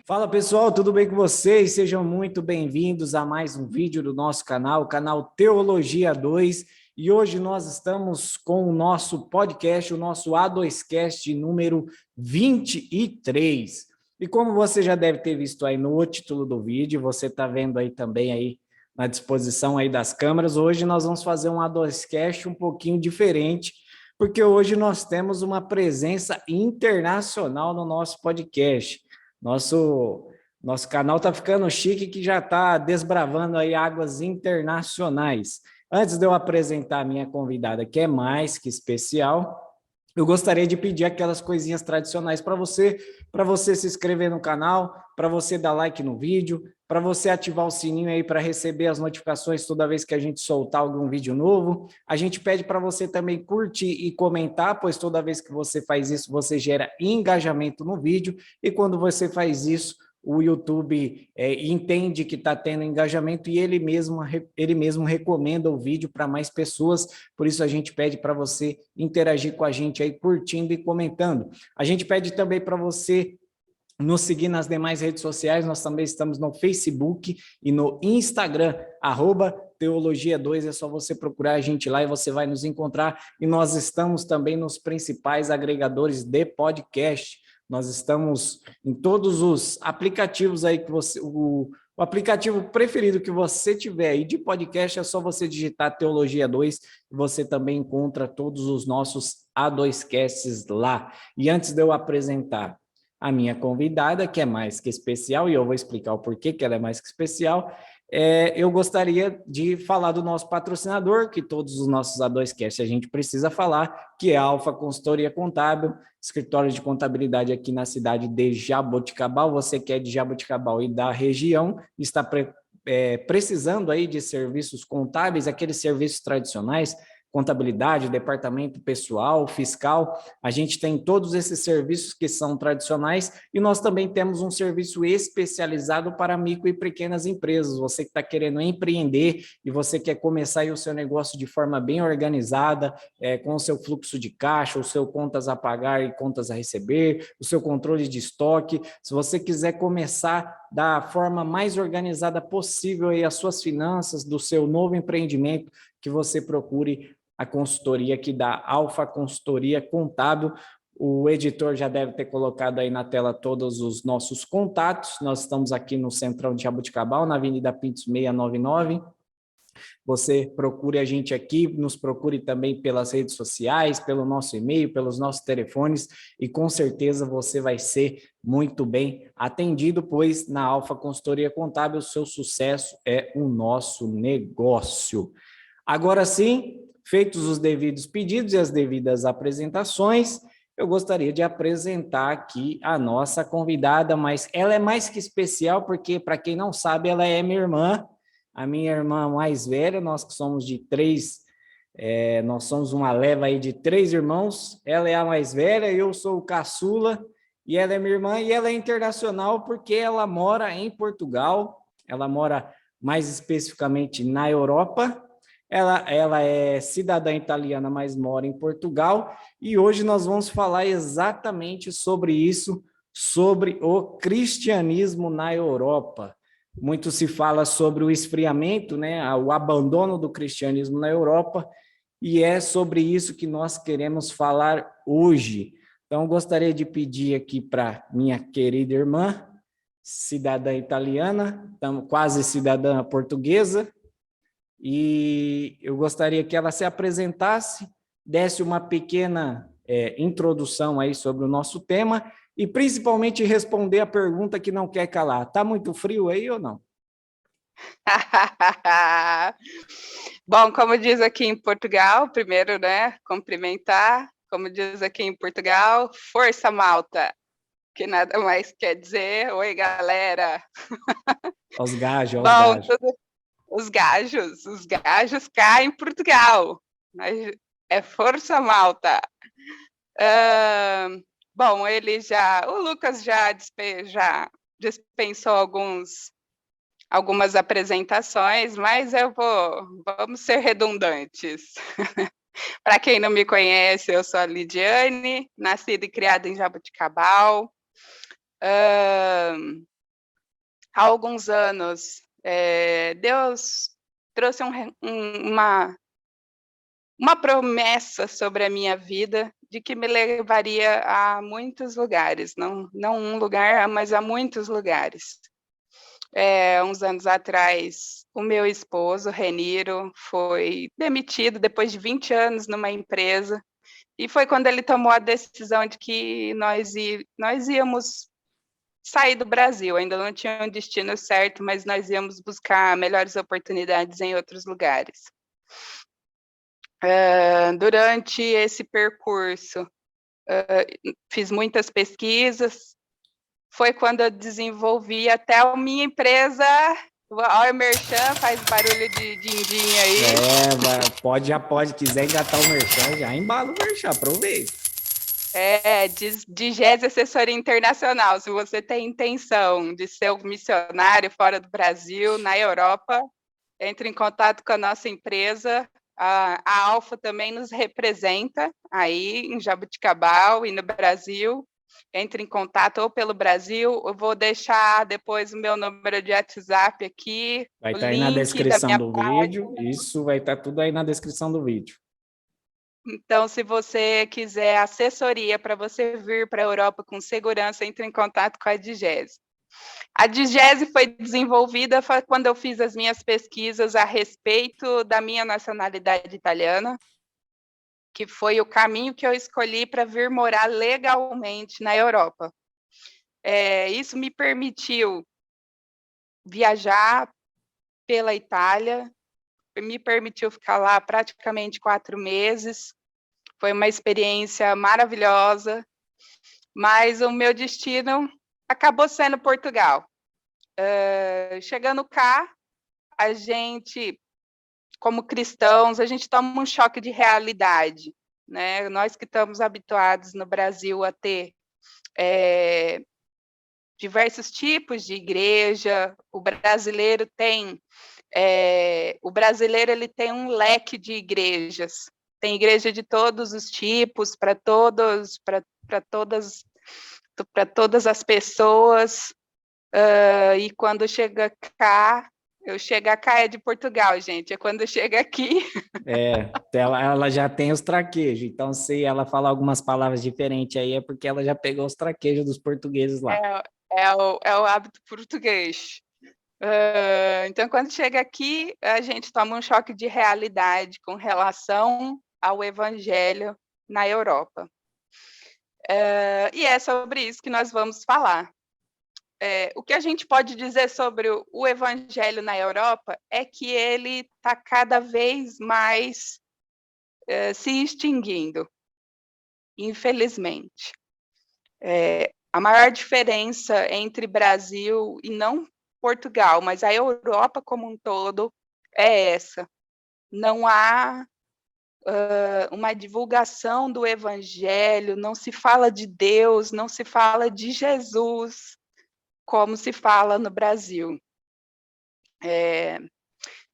Fala pessoal, tudo bem com vocês? Sejam muito bem-vindos a mais um vídeo do nosso canal, o canal Teologia 2. E hoje nós estamos com o nosso podcast, o nosso A2Cast número 23. E como você já deve ter visto aí no título do vídeo, você está vendo aí também aí na disposição aí das câmeras, hoje nós vamos fazer um A2Cast um pouquinho diferente, porque hoje nós temos uma presença internacional no nosso podcast. Nosso canal está ficando chique, que já está desbravando aí águas internacionais. Antes de eu apresentar a minha convidada, que é mais que especial, eu gostaria de pedir aquelas coisinhas tradicionais para você se inscrever no canal, para você dar like no vídeo, para você ativar o sininho aí para receber as notificações toda vez que a gente soltar algum vídeo novo. A gente pede para você também curtir e comentar, pois toda vez que você faz isso, você gera engajamento no vídeo, e quando você faz isso, o YouTube entende que está tendo engajamento e ele mesmo recomenda o vídeo para mais pessoas. Por isso a gente pede para você interagir com a gente aí, curtindo e comentando. A gente pede também para você nos seguir nas demais redes sociais. Nós também estamos no Facebook e no Instagram, @Teologia2, é só você procurar a gente lá e você vai nos encontrar. E nós estamos também nos principais agregadores de podcast. Nós estamos em todos os aplicativos aí que o aplicativo preferido que você tiver aí de podcast, é só você digitar Teologia 2 e você também encontra todos os nossos A2Casts lá. E antes de eu apresentar a minha convidada, que é mais que especial, e eu vou explicar o porquê que ela é mais que especial, eu gostaria de falar do nosso patrocinador, que todos os nossos A2Cast a gente precisa falar, que é a Alfa Consultoria Contábil, escritório de contabilidade aqui na cidade de Jaboticabal. Você que é de Jaboticabal e da região, está precisando aí de serviços contábeis, aqueles serviços tradicionais, contabilidade, departamento pessoal, fiscal. A gente tem todos esses serviços que são tradicionais e nós também temos um serviço especializado para micro e pequenas empresas. Você que está querendo empreender e você quer começar aí o seu negócio de forma bem organizada, com o seu fluxo de caixa, o seu contas a pagar e contas a receber, o seu controle de estoque. Se você quiser começar da forma mais organizada possível aí as suas finanças do seu novo empreendimento, que você procure a consultoria aqui da Alfa Consultoria Contábil. O editor já deve ter colocado aí na tela todos os nossos contatos. Nós estamos aqui no Centrão de Jaboticabal, na Avenida Pintos 699. Você procure a gente aqui, nos procure também pelas redes sociais, pelo nosso e-mail, pelos nossos telefones, e com certeza você vai ser muito bem atendido, pois na Alfa Consultoria Contábil o seu sucesso é o nosso negócio. Agora sim, feitos os devidos pedidos e as devidas apresentações, eu gostaria de apresentar aqui a nossa convidada, mas ela é mais que especial porque, para quem não sabe, ela é minha irmã, a minha irmã mais velha. Nós que somos de três, nós somos uma leva aí de três irmãos. Ela é a mais velha, eu sou o caçula, e ela é minha irmã, e ela é internacional porque ela mora em Portugal, ela mora mais especificamente na Europa. Ela é cidadã italiana, mas mora em Portugal, e hoje nós vamos falar exatamente sobre isso, sobre o cristianismo na Europa. Muito se fala sobre o esfriamento, né, o abandono do cristianismo na Europa, e é sobre isso que nós queremos falar hoje. Então, gostaria de pedir aqui para minha querida irmã, cidadã italiana, quase cidadã portuguesa, e eu gostaria que ela se apresentasse, desse uma pequena introdução aí sobre o nosso tema e principalmente responder a pergunta que não quer calar. Está muito frio aí ou não? Bom, como diz aqui em Portugal, primeiro, né, cumprimentar, como diz aqui em Portugal, força malta, que nada mais quer dizer, oi galera. Aos gajos, aos Bom, gajos. os gajos cá em Portugal, mas é força malta. Bom, o Lucas já dispensou algumas apresentações, mas vamos ser redundantes. Para quem não me conhece, eu sou a Lidiane, nascida e criada em Jaboticabal. há alguns anos, Deus trouxe uma promessa sobre a minha vida de que me levaria a muitos lugares, não um lugar, mas a muitos lugares. Uns anos atrás, o meu esposo, Reniro, foi demitido depois de 20 anos numa empresa, e foi quando ele tomou a decisão de que nós íamos sair do Brasil. Ainda não tinha um destino certo, mas nós íamos buscar melhores oportunidades em outros lugares. Durante esse percurso, fiz muitas pesquisas. Foi quando eu desenvolvi até a minha empresa. Olha o merchan, faz barulho de din-din aí. Pode, quiser engatar o merchan, já embala o merchan, aproveita. Digese Assessoria Internacional. Se você tem intenção de ser um missionário fora do Brasil, na Europa, entre em contato com a nossa empresa. A Alfa também nos representa aí em Jaboticabal e no Brasil. Entre em contato ou pelo Brasil. Eu vou deixar depois o meu número de WhatsApp aqui. Vai estar aí na descrição do vídeo. Isso vai estar tudo aí na descrição do vídeo. Então, se você quiser assessoria para você vir para a Europa com segurança, entre em contato com a Digese. A Digese foi desenvolvida quando eu fiz as minhas pesquisas a respeito da minha nacionalidade italiana, que foi o caminho que eu escolhi para vir morar legalmente na Europa. Isso me permitiu viajar pela Itália, me permitiu ficar lá praticamente 4 meses. Foi uma experiência maravilhosa, mas o meu destino acabou sendo Portugal. Chegando cá, a gente, como cristãos, a gente toma um choque de realidade, né? Nós que estamos habituados no Brasil a ter diversos tipos de igreja, o brasileiro ele tem um leque de igrejas. Tem igreja de todos os tipos, para todas as pessoas. E quando chega cá, é de Portugal, gente. É quando chega aqui. Ela já tem os traquejos. Então, se ela falar algumas palavras diferentes aí, é porque ela já pegou os traquejos dos portugueses lá. É o hábito português. Então, quando chega aqui, a gente toma um choque de realidade com relação ao evangelho na Europa. E é sobre isso que nós vamos falar. O que a gente pode dizer sobre o evangelho na Europa é que ele está cada vez mais se extinguindo, infelizmente. A maior diferença entre Brasil e não Portugal, mas a Europa como um todo é essa. Não há uma divulgação do evangelho, não se fala de Deus, não se fala de Jesus, como se fala no Brasil.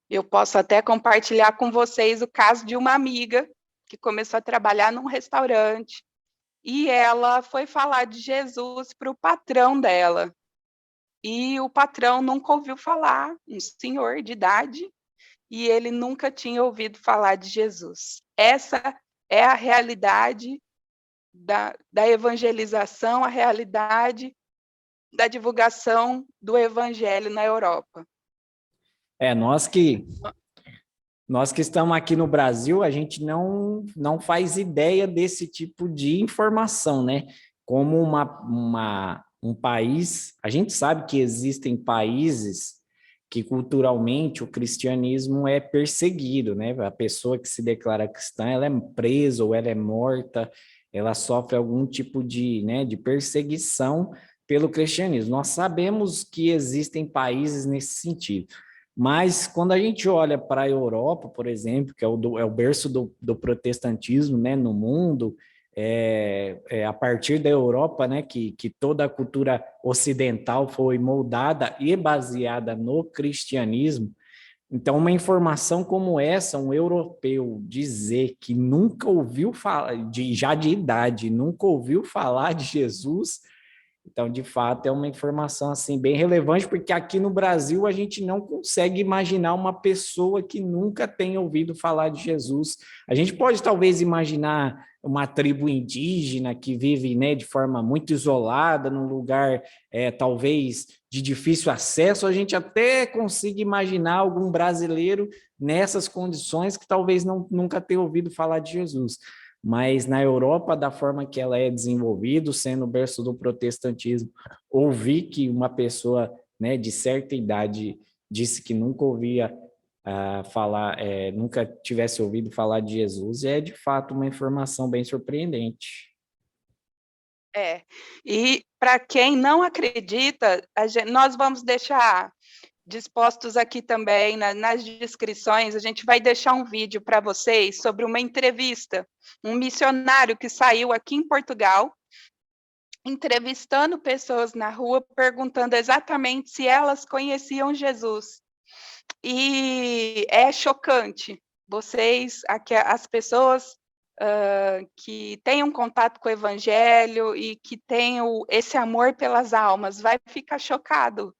Eu posso até compartilhar com vocês o caso de uma amiga que começou a trabalhar num restaurante e ela foi falar de Jesus para o patrão dela. E o patrão nunca ouviu falar, um senhor de idade, e ele nunca tinha ouvido falar de Jesus. Essa é a realidade da evangelização, a realidade da divulgação do evangelho na Europa. Nós que estamos aqui no Brasil, a gente não faz ideia desse tipo de informação, né? Como um país, a gente sabe que existem países que culturalmente o cristianismo é perseguido, né? A pessoa que se declara cristã, ela é presa ou ela é morta, ela sofre algum tipo de perseguição pelo cristianismo. Nós sabemos que existem países nesse sentido. Mas quando a gente olha para a Europa, por exemplo, que é o berço do protestantismo, né, no mundo, a partir da Europa, né, que toda a cultura ocidental foi moldada e baseada no cristianismo. Então, uma informação como essa, um europeu dizer que nunca ouviu falar, já de idade, nunca ouviu falar de Jesus, Então, de fato, é uma informação assim bem relevante, porque aqui no Brasil a gente não consegue imaginar uma pessoa que nunca tenha ouvido falar de Jesus. A gente pode talvez imaginar uma tribo indígena que vive, né, de forma muito isolada, num lugar talvez de difícil acesso. A gente até consiga imaginar algum brasileiro nessas condições que talvez nunca tenha ouvido falar de Jesus. Mas na Europa, da forma que ela é desenvolvida, sendo o berço do protestantismo, ouvir que uma pessoa, né, de certa idade disse que nunca ouvia falar, nunca tivesse ouvido falar de Jesus, é de fato uma informação bem surpreendente. E para quem não acredita, nós vamos deixar dispostos aqui também nas descrições, a gente vai deixar um vídeo para vocês sobre uma entrevista, um missionário que saiu aqui em Portugal, entrevistando pessoas na rua, perguntando exatamente se elas conheciam Jesus. E é chocante. As pessoas que têm um contato com o evangelho e que têm esse amor pelas almas, vai ficar chocado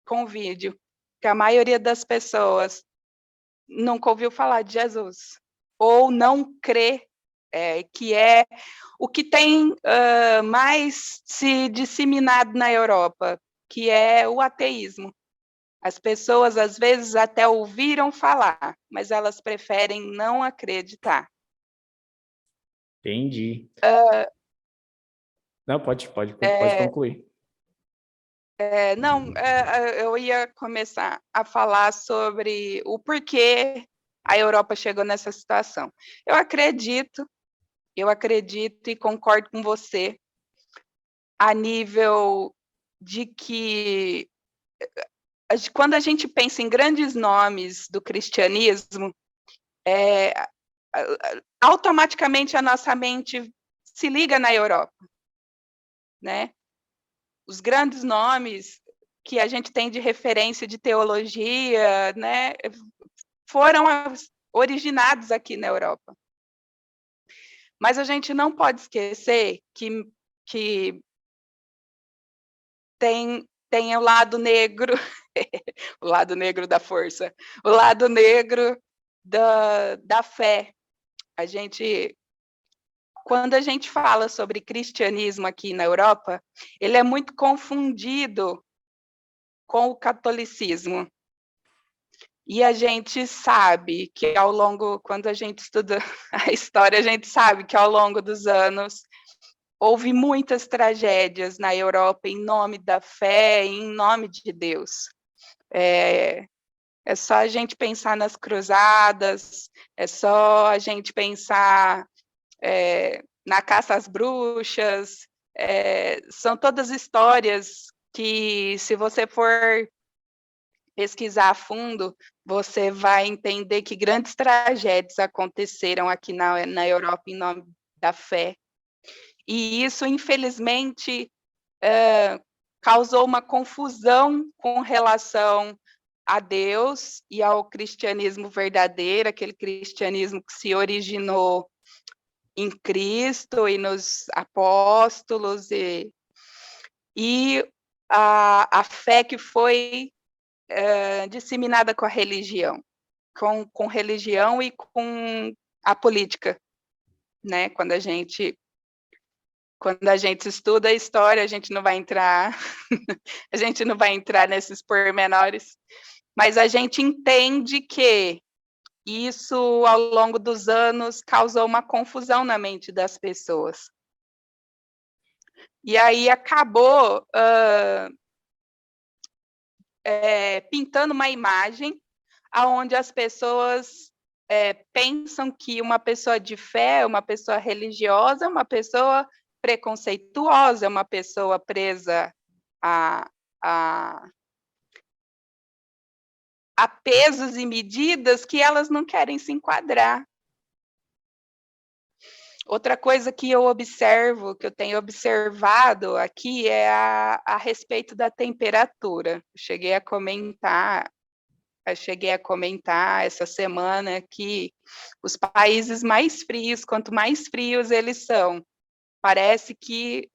com o vídeo, que a maioria das pessoas nunca ouviu falar de Jesus, ou não crê que é o que tem mais se disseminado na Europa, que é o ateísmo. As pessoas, às vezes, até ouviram falar, mas elas preferem não acreditar. Entendi. Não, pode concluir. Eu ia começar a falar sobre o porquê a Europa chegou nessa situação. Eu acredito e concordo com você a nível de que quando a gente pensa em grandes nomes do cristianismo, automaticamente a nossa mente se liga na Europa, né? Os grandes nomes que a gente tem de referência de teologia, né, foram originados aqui na Europa. Mas a gente não pode esquecer que tem o lado negro, o lado negro da força, o lado negro da fé. Quando a gente fala sobre cristianismo aqui na Europa, ele é muito confundido com o catolicismo. E a gente sabe que quando a gente estuda a história, a gente sabe que ao longo dos anos houve muitas tragédias na Europa em nome da fé, em nome de Deus. É só a gente pensar nas cruzadas, é só a gente pensar na caça às bruxas, são todas histórias que, se você for pesquisar a fundo, você vai entender que grandes tragédias aconteceram aqui na Europa em nome da fé. E isso, infelizmente, causou uma confusão com relação a Deus e ao cristianismo verdadeiro, aquele cristianismo que se originou em Cristo e nos apóstolos, e a fé que foi disseminada com a religião, com religião e com a política, né? Quando a gente estuda a história, a gente não vai entrar a gente não vai entrar nesses pormenores, mas a gente entende que isso, ao longo dos anos, causou uma confusão na mente das pessoas. E aí acabou pintando uma imagem onde as pessoas pensam que uma pessoa de fé, uma pessoa religiosa, é uma pessoa preconceituosa, é uma pessoa presa a pesos e medidas que elas não querem se enquadrar. Outra coisa que eu observo, que eu tenho observado aqui, é a respeito da temperatura. Cheguei a comentar essa semana que os países mais frios, quanto mais frios eles são, parece que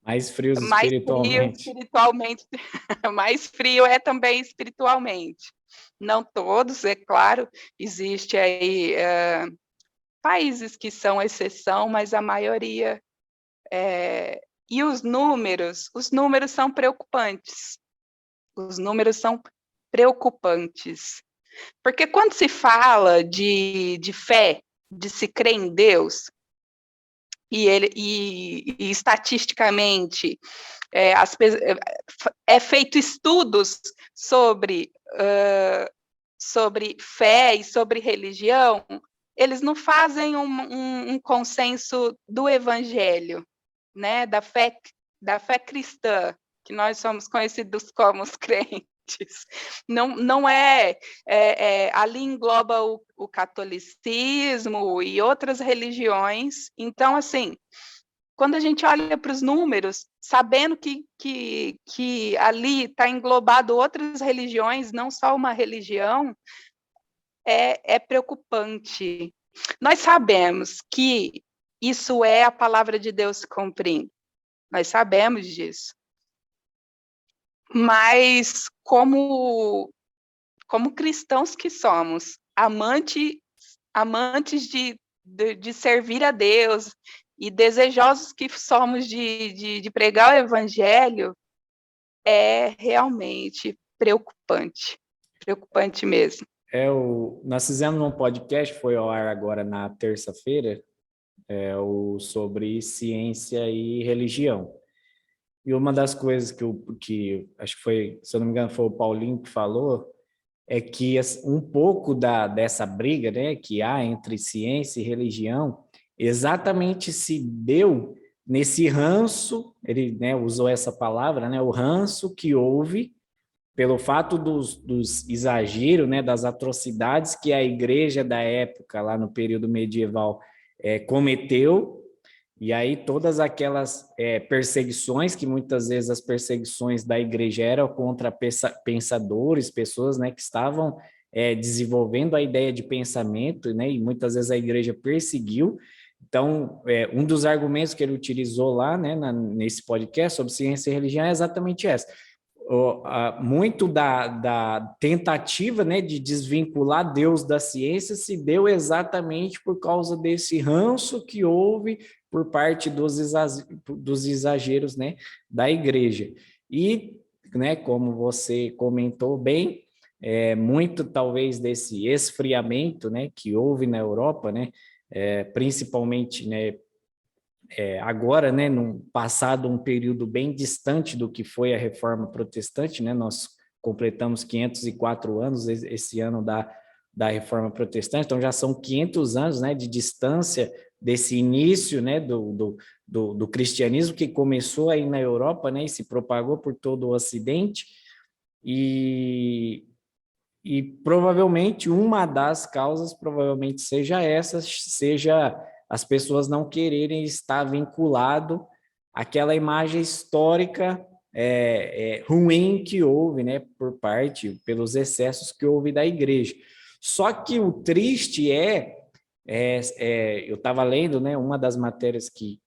Mais frios Mais frio espiritualmente. espiritualmente, mais frio é também espiritualmente. Não todos, é claro, existe aí países que são exceção, mas a maioria. E os números são preocupantes. Os números são preocupantes. Porque quando se fala de fé, de se crer em Deus, e estatisticamente é feito estudos sobre fé e sobre religião, eles não fazem um consenso do evangelho, né, da fé cristã, que nós somos conhecidos como os crentes. Não ali engloba o catolicismo e outras religiões. Então, assim, quando a gente olha para os números, sabendo que ali está englobado outras religiões, não só uma religião, é preocupante. Nós sabemos que isso é a palavra de Deus se cumprindo. Nós sabemos disso. Mas como cristãos que somos, amantes de servir a Deus e desejosos que somos de pregar o evangelho, é realmente preocupante mesmo. Nós fizemos um podcast, foi ao ar agora na terça-feira, sobre ciência e religião. E uma das coisas que acho que foi, se eu não me engano, foi o Paulinho que falou, é que um pouco dessa briga, né, que há entre ciência e religião, exatamente se deu nesse ranço, ele, né, usou essa palavra, né, o ranço que houve pelo fato dos exageros, né, das atrocidades que a igreja da época, lá no período medieval, cometeu, e aí todas aquelas perseguições, que muitas vezes as perseguições da igreja eram contra pensadores, pessoas, né, que estavam desenvolvendo a ideia de pensamento, né, e muitas vezes a igreja perseguiu. Então, um dos argumentos que ele utilizou lá, né, nesse podcast sobre ciência e religião é exatamente essa. Muito da tentativa, né, de desvincular Deus da ciência se deu exatamente por causa desse ranço que houve por parte dos exageros, né, da igreja. E, né, como você comentou bem, muito talvez desse esfriamento, né, que houve na Europa, né, principalmente, né, agora, né, num passado um período bem distante do que foi a Reforma Protestante, né, nós completamos 504 anos esse ano da Reforma Protestante, então já são 500 anos, né, de distância desse início, né, do cristianismo que começou aí na Europa, né, e se propagou por todo o Ocidente, e provavelmente uma das causas provavelmente seja essa, seja as pessoas não quererem estar vinculado àquela imagem histórica ruim que houve, né, pelos excessos que houve da igreja. Só que o triste eu estava lendo, né, uma das matérias que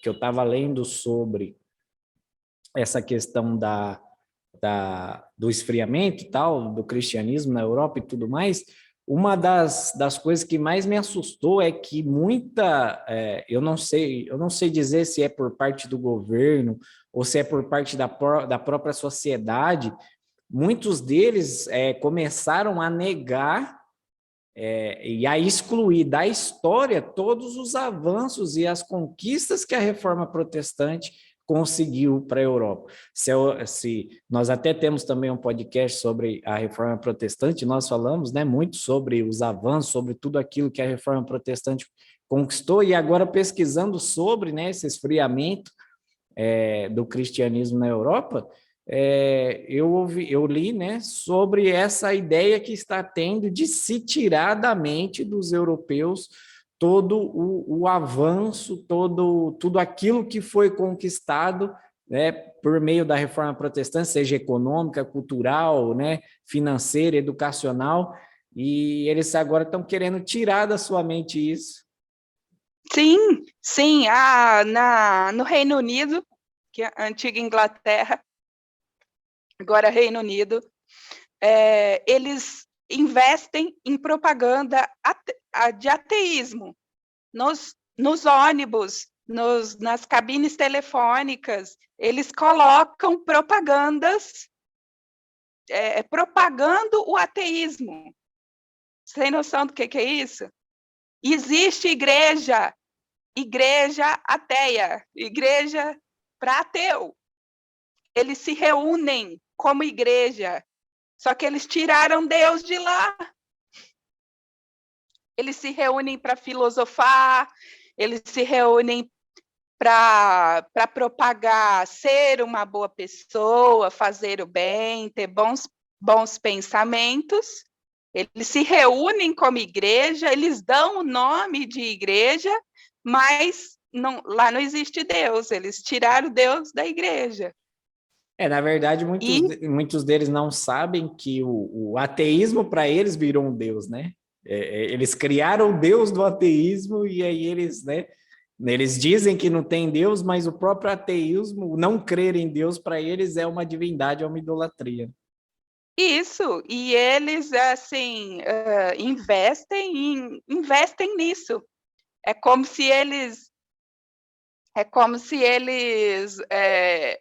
eu estava lendo sobre essa questão do esfriamento e tal, do cristianismo na Europa e tudo mais, uma das coisas que mais me assustou é que eu não sei dizer se é por parte do governo ou se é por parte da própria sociedade, muitos deles começaram a negar e a excluir da história todos os avanços e as conquistas que a Reforma Protestante conseguiu para a Europa. Se nós até temos também um podcast sobre a Reforma Protestante, nós falamos, né, muito sobre os avanços, sobre tudo aquilo que a Reforma Protestante conquistou, e agora pesquisando sobre, né, esse esfriamento do cristianismo na Europa, eu li, né, sobre essa ideia que está tendo de se tirar da mente dos europeus todo o avanço, tudo aquilo que foi conquistado, né, por meio da Reforma Protestante, seja econômica, cultural, né, financeira, educacional, e eles agora estão querendo tirar da sua mente isso. Sim, no Reino Unido que a antiga Inglaterra, agora Reino Unido, eles investem em propaganda de ateísmo nos ônibus, nas cabines telefônicas, eles colocam propagandas propagando o ateísmo. Você tem noção do que é isso? Existe igreja ateia, igreja para ateu. Eles se reúnem como igreja, só que eles tiraram Deus de lá. Eles se reúnem para filosofar, eles se reúnem para propagar ser uma boa pessoa, fazer o bem, ter bons pensamentos. Eles se reúnem como igreja, eles dão o nome de igreja, mas lá não existe Deus, eles tiraram Deus da igreja. Na verdade, muitos deles não sabem que o ateísmo para eles virou um Deus, né? Eles criaram o Deus do ateísmo e aí eles, né? Eles dizem que não tem Deus, mas o próprio ateísmo, não crer em Deus, para eles é uma divindade, é uma idolatria. Isso, e eles, assim, investem nisso. É como se eles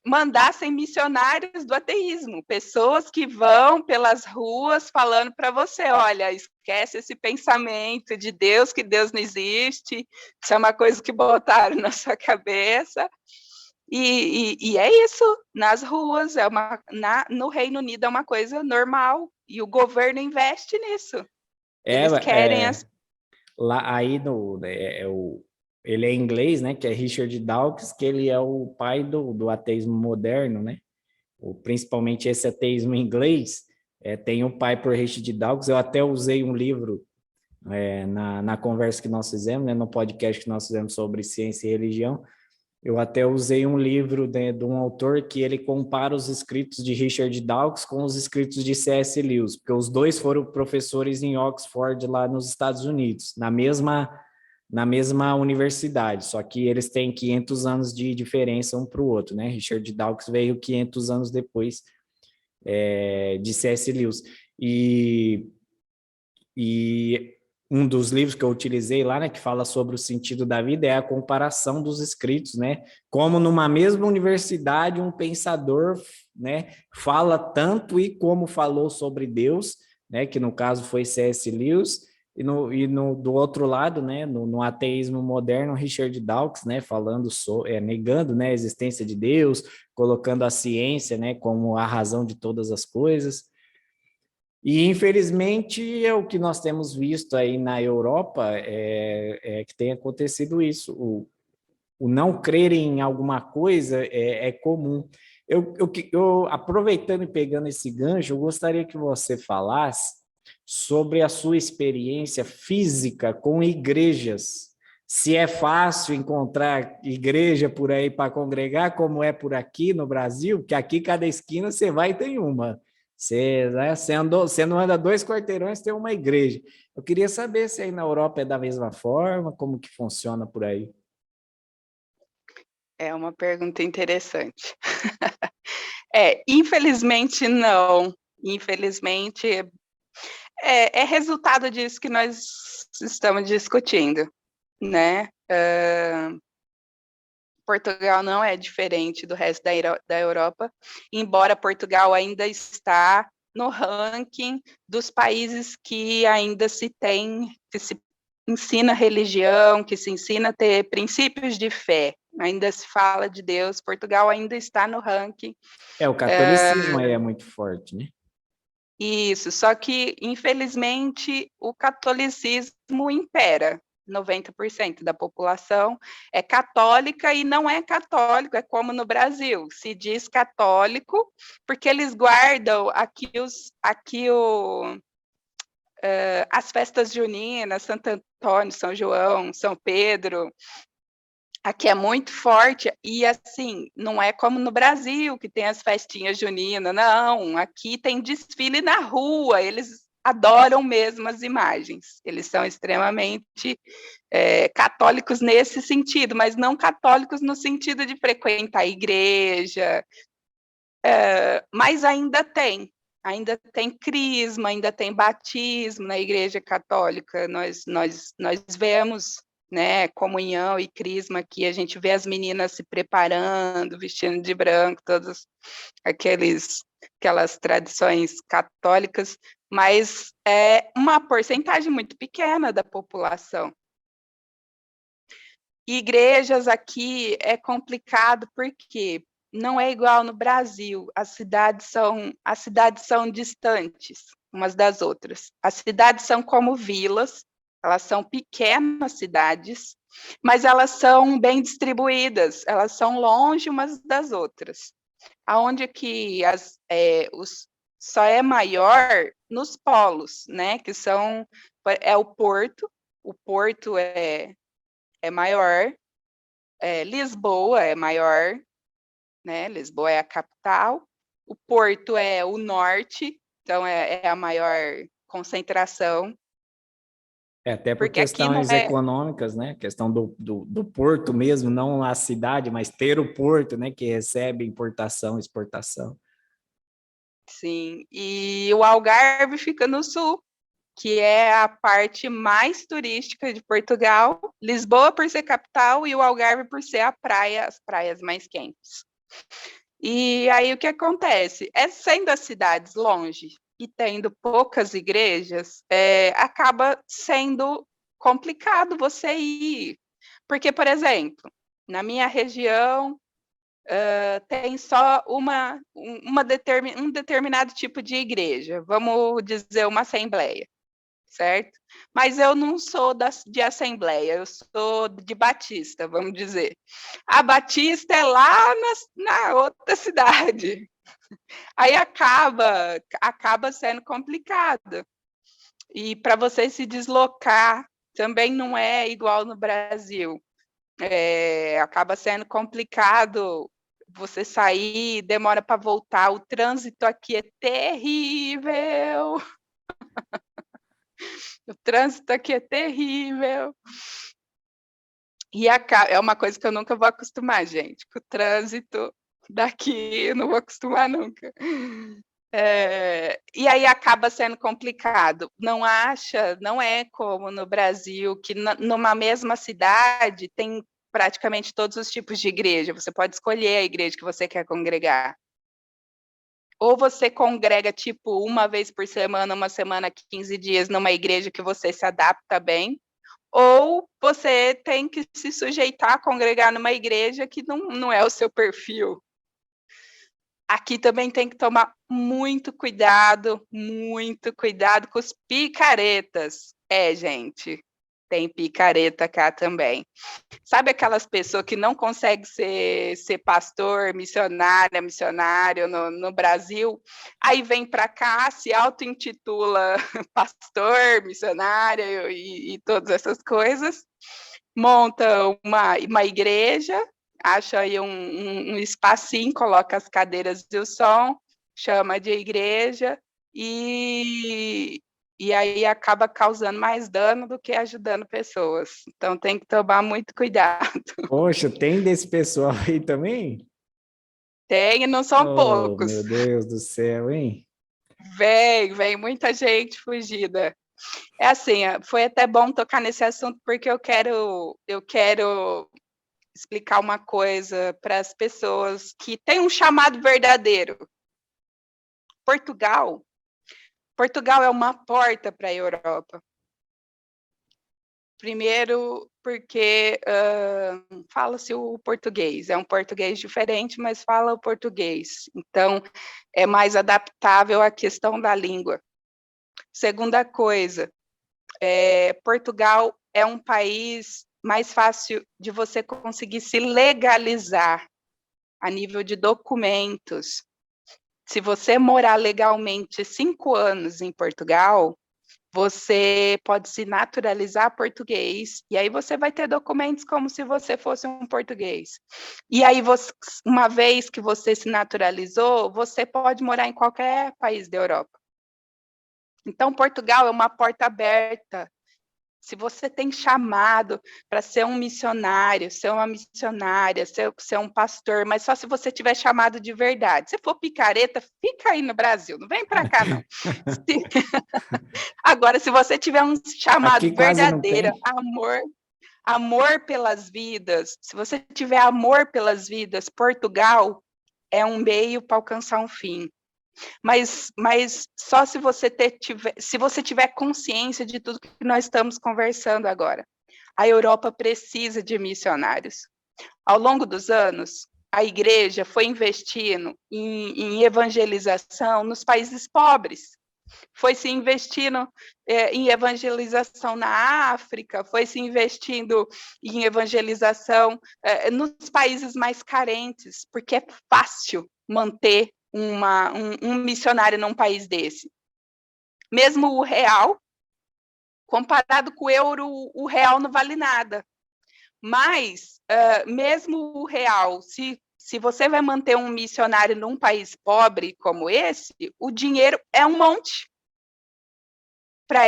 mandassem missionários do ateísmo, pessoas que vão pelas ruas falando para você, olha, esquece esse pensamento de Deus, que Deus não existe, isso é uma coisa que botaram na sua cabeça, e é isso, nas ruas, no Reino Unido é uma coisa normal, e o governo investe nisso. Eles querem lá aí ele é inglês, né, que é Richard Dawkins, que ele é o pai do ateísmo moderno, né, principalmente esse ateísmo inglês, tem o pai por Richard Dawkins. Eu até usei um livro na conversa que nós fizemos, né, no podcast que nós fizemos sobre ciência e religião. Eu até usei um livro, né, de um autor que ele compara os escritos de Richard Dawkins com os escritos de C.S. Lewis, porque os dois foram professores em Oxford, lá nos Estados Unidos, na mesma universidade, só que eles têm 500 anos de diferença um para o outro, né? Richard Dawkins veio 500 anos depois de C.S. Lewis. E um dos livros que eu utilizei lá, né, que fala sobre o sentido da vida, é a comparação dos escritos, né? Como numa mesma universidade um pensador, né, fala tanto e como falou sobre Deus, né, que no caso foi C.S. Lewis, do outro lado, né, no ateísmo moderno, Richard Dawkins, né, falando negando, né, a existência de Deus, colocando a ciência, né, como a razão de todas as coisas. E, infelizmente, é o que nós temos visto aí na Europa, que tem acontecido isso. O não crer em alguma coisa é comum. Eu, aproveitando e pegando esse gancho, eu gostaria que você falasse sobre a sua experiência física com igrejas. Se é fácil encontrar igreja por aí para congregar, como é por aqui no Brasil, que aqui cada esquina você vai e tem uma. Você não anda 2 quarteirões, tem uma igreja. Eu queria saber se aí na Europa é da mesma forma, como que funciona por aí. É uma pergunta interessante. Infelizmente não. Infelizmente é resultado disso que nós estamos discutindo, né? Portugal não é diferente do resto da Europa, embora Portugal ainda está no ranking dos países que ainda que se ensina religião, que se ensina a ter princípios de fé, ainda se fala de Deus. Portugal ainda está no ranking. O catolicismo aí é muito forte, né? Isso, só que, infelizmente, o catolicismo impera. 90% da população é católica e não é católico, é como no Brasil, se diz católico porque eles guardam as festas juninas, Santo Antônio, São João, São Pedro. Aqui é muito forte e, assim, não é como no Brasil, que tem as festinhas juninas, não. Aqui tem desfile na rua, eles adoram mesmo as imagens. Eles são extremamente católicos nesse sentido, mas não católicos no sentido de frequentar a igreja, mas ainda tem crisma, ainda tem batismo na igreja católica. Nós vemos, né, comunhão e crisma aqui, a gente vê as meninas se preparando, vestindo de branco, todas aquelas tradições católicas, mas é uma porcentagem muito pequena da população. Igrejas aqui é complicado porque não é igual no Brasil, as cidades são distantes umas das outras. As cidades são como vilas, elas são pequenas cidades, mas elas são bem distribuídas, elas são longe umas das outras. Aonde que só é maior nos polos, né? Que é o Porto é maior, Lisboa é maior, né? Lisboa é a capital, o Porto é o norte, então é a maior concentração. Até por questões econômicas, né? Questão do porto mesmo, não a cidade, mas ter o porto, né? Que recebe importação, exportação. Sim, e o Algarve fica no sul, que é a parte mais turística de Portugal, Lisboa por ser capital e o Algarve por ser as praias mais quentes. E aí o que acontece? Sendo as cidades longe e tendo poucas igrejas, acaba sendo complicado você ir. Porque, por exemplo, na minha região, tem só um determinado tipo de igreja, vamos dizer uma assembleia, certo? Mas eu não sou de assembleia, eu sou de batista, vamos dizer. A batista é lá na outra cidade. Aí acaba sendo complicado. E para você se deslocar também não é igual no Brasil. Acaba sendo complicado você sair, demora para voltar. O trânsito aqui é terrível. O trânsito aqui é terrível. E é uma coisa que eu nunca vou acostumar, gente. Com o trânsito daqui, eu não vou acostumar nunca. E aí acaba sendo complicado. Não é como no Brasil, que numa mesma cidade tem praticamente todos os tipos de igreja. Você pode escolher a igreja que você quer congregar. Ou você congrega, tipo, uma vez por semana, uma semana, 15 dias, numa igreja que você se adapta bem, ou você tem que se sujeitar a congregar numa igreja que não é o seu perfil. Aqui também tem que tomar muito cuidado com os picaretas. Gente, tem picareta cá também. Sabe aquelas pessoas que não conseguem ser pastor, missionário no Brasil, aí vem para cá, se auto-intitula pastor, missionário e todas essas coisas, monta uma igreja, acha aí um espacinho, coloca as cadeiras e o som, chama de igreja e aí acaba causando mais dano do que ajudando pessoas. Então tem que tomar muito cuidado. Poxa, tem desse pessoal aí também? Tem, e não são poucos. Meu Deus do céu, hein? Vem muita gente fugida. É assim, foi até bom tocar nesse assunto, porque eu quero explicar uma coisa para as pessoas que têm um chamado verdadeiro. Portugal é uma porta para a Europa. Primeiro, porque fala-se o português, é um português diferente, mas fala o português. Então, é mais adaptável à questão da língua. Segunda coisa, Portugal é um país mais fácil de você conseguir se legalizar a nível de documentos. Se você morar legalmente 5 anos em Portugal, você pode se naturalizar português, e aí você vai ter documentos como se você fosse um português. E aí, uma vez que você se naturalizou, você pode morar em qualquer país da Europa. Então, Portugal é uma porta aberta. Se você tem chamado para ser um missionário, ser uma missionária, ser um pastor, mas só se você tiver chamado de verdade. Se for picareta, fica aí no Brasil, não vem para cá, não. Agora, se você tiver um chamado Aqui quase não verdadeiro, tem. amor pelas vidas, se você tiver amor pelas vidas, Portugal é um meio para alcançar um fim. Mas só se você tiver consciência de tudo que nós estamos conversando agora. A Europa precisa de missionários. Ao longo dos anos, a igreja foi investindo em evangelização nos países pobres. Foi se investindo em evangelização na África, foi se investindo em evangelização nos países mais carentes, porque é fácil manter um missionário num país desse. Mesmo o real, comparado com o euro, o real não vale nada. Mas, mesmo o real, se você vai manter um missionário num país pobre como esse, o dinheiro é um monte. Para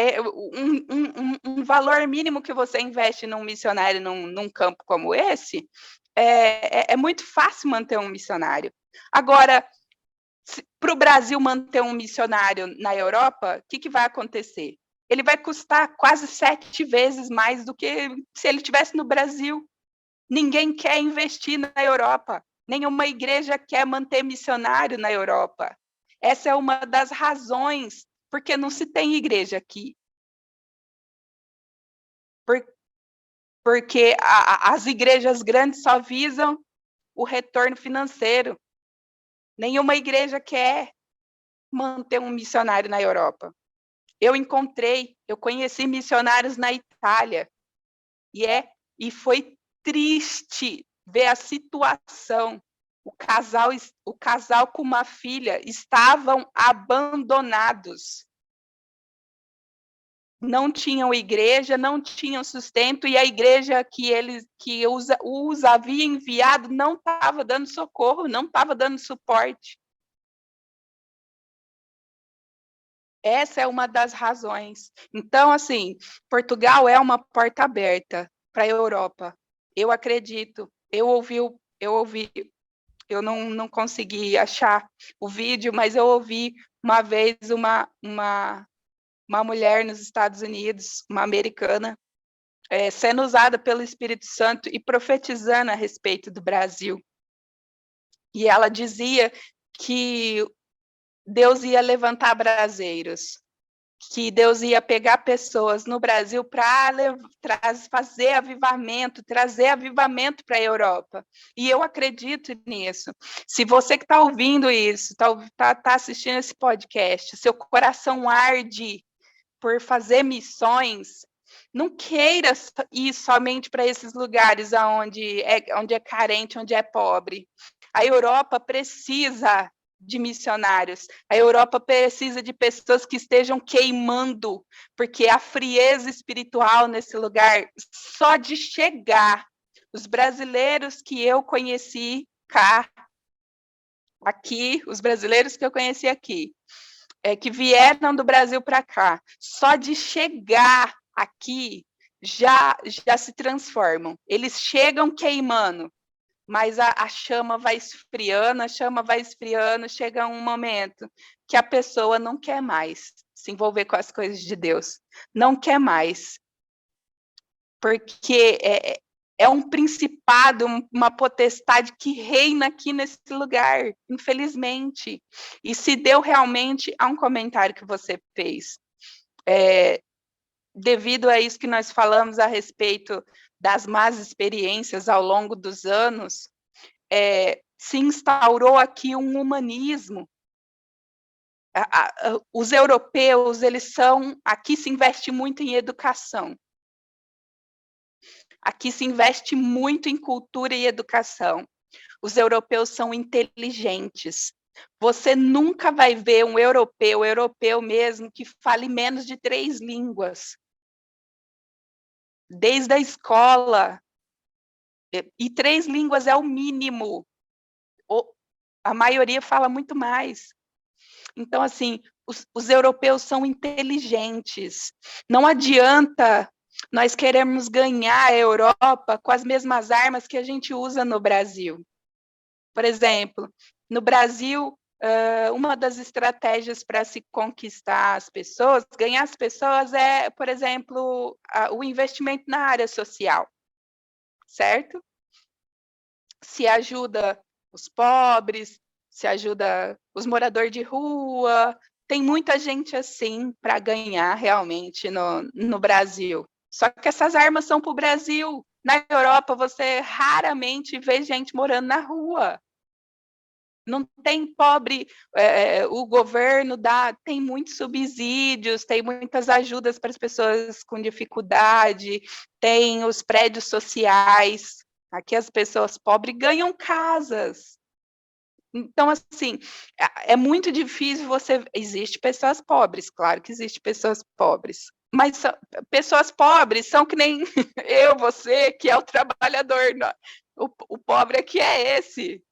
um valor mínimo que você investe num missionário num campo como esse, é muito fácil manter um missionário. Agora, para o Brasil manter um missionário na Europa, o que vai acontecer? Ele vai custar quase 7 vezes mais do que se ele estivesse no Brasil. Ninguém quer investir na Europa. Nenhuma igreja quer manter missionário na Europa. Essa é uma das razões porque não se tem igreja aqui. Porque as igrejas grandes só visam o retorno financeiro. Nenhuma igreja quer manter um missionário na Europa. Eu conheci missionários na Itália, e foi triste ver a situação. O casal com uma filha estavam abandonados. Não tinham igreja, não tinham sustento, e a igreja que os havia enviado não estava dando socorro, não estava dando suporte. Essa é uma das razões. Então, assim, Portugal é uma porta aberta para a Europa. Eu acredito. Eu não consegui achar o vídeo, mas eu ouvi uma vez uma mulher nos Estados Unidos, uma americana, sendo usada pelo Espírito Santo e profetizando a respeito do Brasil. E ela dizia que Deus ia levantar braseiros, que Deus ia pegar pessoas no Brasil para fazer avivamento, trazer avivamento para a Europa. E eu acredito nisso. Se você que está ouvindo isso, está assistindo esse podcast, seu coração arde por fazer missões, não queira ir somente para esses lugares onde é carente, onde é pobre. A Europa precisa de missionários. A Europa precisa de pessoas que estejam queimando, porque a frieza espiritual nesse lugar, só de chegar, os brasileiros que eu conheci aqui, os brasileiros que eu conheci aqui, que vieram do Brasil para cá, só de chegar aqui já se transformam. Eles chegam queimando, mas a chama vai esfriando, chega um momento que a pessoa não quer mais se envolver com as coisas de Deus, não quer mais, porque é um principado, uma potestade que reina aqui nesse lugar, infelizmente. E se deu realmente a um comentário que você fez, devido a isso que nós falamos a respeito das más experiências ao longo dos anos, se instaurou aqui um humanismo. Os europeus, aqui se investe muito em educação. Aqui se investe muito em cultura e educação. Os europeus são inteligentes. Você nunca vai ver um europeu mesmo, que fale menos de 3 línguas. Desde a escola. E 3 línguas é o mínimo. A maioria fala muito mais. Então, assim, os europeus são inteligentes. Não adianta nós queremos ganhar a Europa com as mesmas armas que a gente usa no Brasil. Por exemplo, no Brasil, uma das estratégias para se conquistar as pessoas, ganhar as pessoas é, por exemplo, o investimento na área social, certo? Se ajuda os pobres, se ajuda os moradores de rua, tem muita gente assim para ganhar realmente no Brasil. Só que essas armas são para o Brasil. Na Europa, você raramente vê gente morando na rua. Não tem pobre, o governo tem muitos subsídios, tem muitas ajudas para as pessoas com dificuldade, tem os prédios sociais. Aqui as pessoas pobres ganham casas. Então, assim, é muito difícil você... Existe pessoas pobres, claro que existe pessoas pobres, mas pessoas pobres são que nem eu, você, que é o trabalhador. O pobre aqui é esse.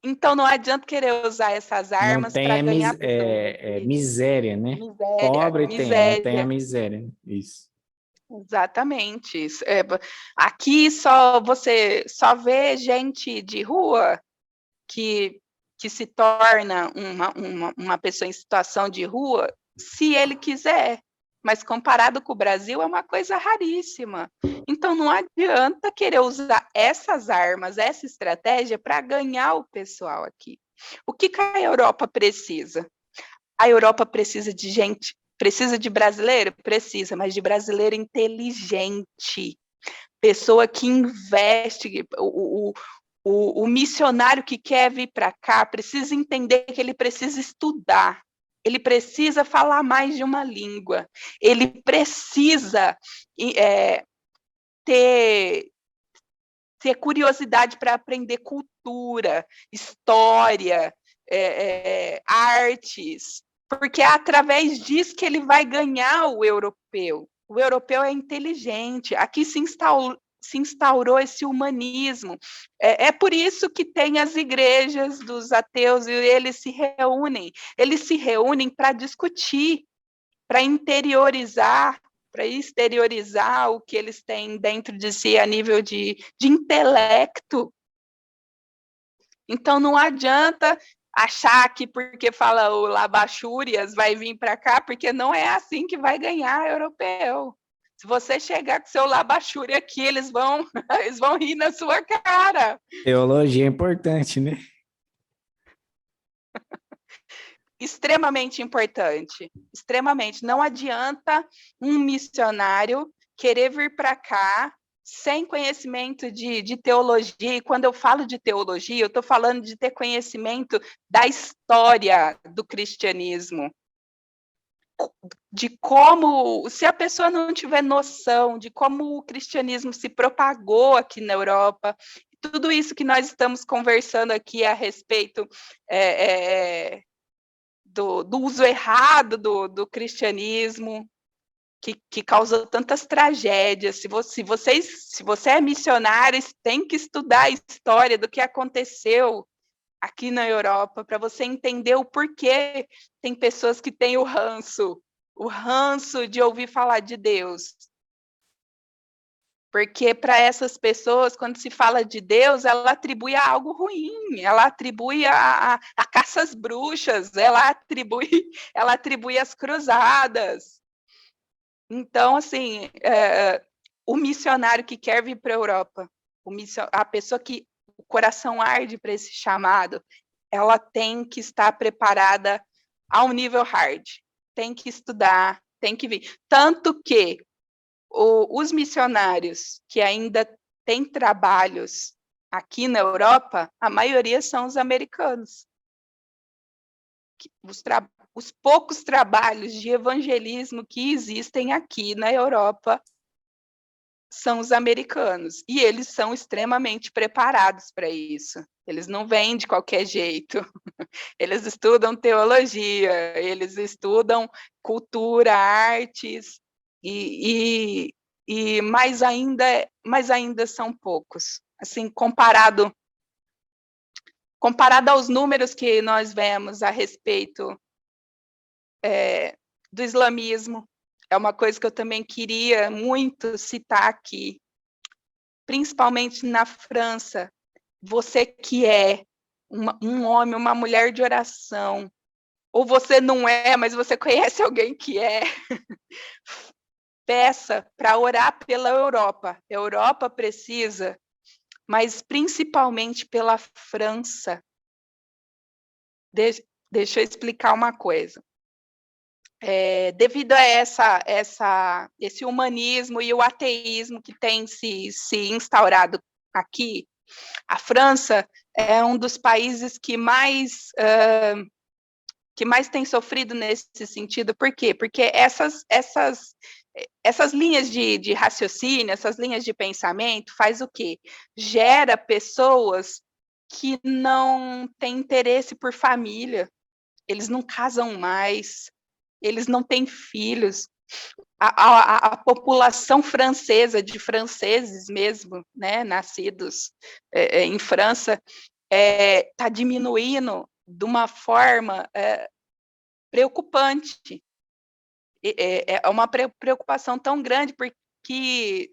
Então, não adianta querer usar essas Não armas tem para ganhar pessoas. miséria, né? Miséria, Pobre tem, não tem a miséria. miséria. Isso. Exatamente. Aqui você só vê gente de rua que se torna uma pessoa em situação de rua se ele quiser. Mas comparado com o Brasil, é uma coisa raríssima. Então, não adianta querer usar essas armas, essa estratégia, para ganhar o pessoal aqui. O que a Europa precisa? A Europa precisa de gente, precisa de brasileiro? Precisa, mas de brasileiro inteligente. Pessoa que investe. O missionário que quer vir para cá precisa entender que ele precisa estudar. Ele precisa falar mais de uma língua, ele precisa ter curiosidade para aprender cultura, história, artes, porque é através disso que ele vai ganhar o europeu. O europeu é inteligente, aqui se instaurou esse humanismo. É por isso que tem as igrejas dos ateus e eles se reúnem para discutir, para exteriorizar o que eles têm dentro de si a nível de intelecto. Então, não adianta achar que porque fala o Labachúrias vai vir para cá, porque não é assim que vai ganhar europeu. Se você chegar com seu Labachúria aqui, eles vão rir na sua cara. Teologia é importante, né? Extremamente importante, extremamente. Não adianta um missionário querer vir para cá sem conhecimento de teologia, e quando eu falo de teologia, eu estou falando de ter conhecimento da história do cristianismo, de como, se a pessoa não tiver noção de como o cristianismo se propagou aqui na Europa, tudo isso que nós estamos conversando aqui a respeito do uso errado do cristianismo, que causou tantas tragédias. Se você é missionário, tem que estudar a história do que aconteceu aqui na Europa, para você entender o porquê tem pessoas que têm o ranço de ouvir falar de Deus. Porque para essas pessoas, quando se fala de Deus, ela atribui a algo ruim, ela atribui a caça às bruxas, ela atribui as cruzadas. Então, assim, o missionário que quer vir para a Europa, a pessoa que o coração arde para esse chamado, ela tem que estar preparada ao nível hard, tem que estudar, tem que vir. Tanto que os missionários que ainda têm trabalhos aqui na Europa, a maioria são os americanos. Os poucos trabalhos de evangelismo que existem aqui na Europa são os americanos, e eles são extremamente preparados para isso. Eles não vêm de qualquer jeito. Eles estudam teologia, eles estudam cultura, artes, mas ainda são poucos. Assim, comparado comparado aos números que nós vemos a respeito do islamismo, é uma coisa que eu também queria muito citar aqui, principalmente na França. Você que é um homem, uma mulher de oração, ou você não é, mas você conhece alguém que é, peça para orar pela Europa. A Europa precisa, mas principalmente pela França. Deixa eu explicar uma coisa. Devido a esse humanismo e o ateísmo que tem se instaurado aqui, a França é um dos países que mais tem sofrido nesse sentido. Por quê? Porque essas linhas de raciocínio, essas linhas de pensamento, faz o quê? Gera pessoas que não têm interesse por família, eles não casam mais, eles não têm filhos. A população francesa, de franceses mesmo, né, nascidos em França, está diminuindo de uma forma preocupante. É uma preocupação tão grande, porque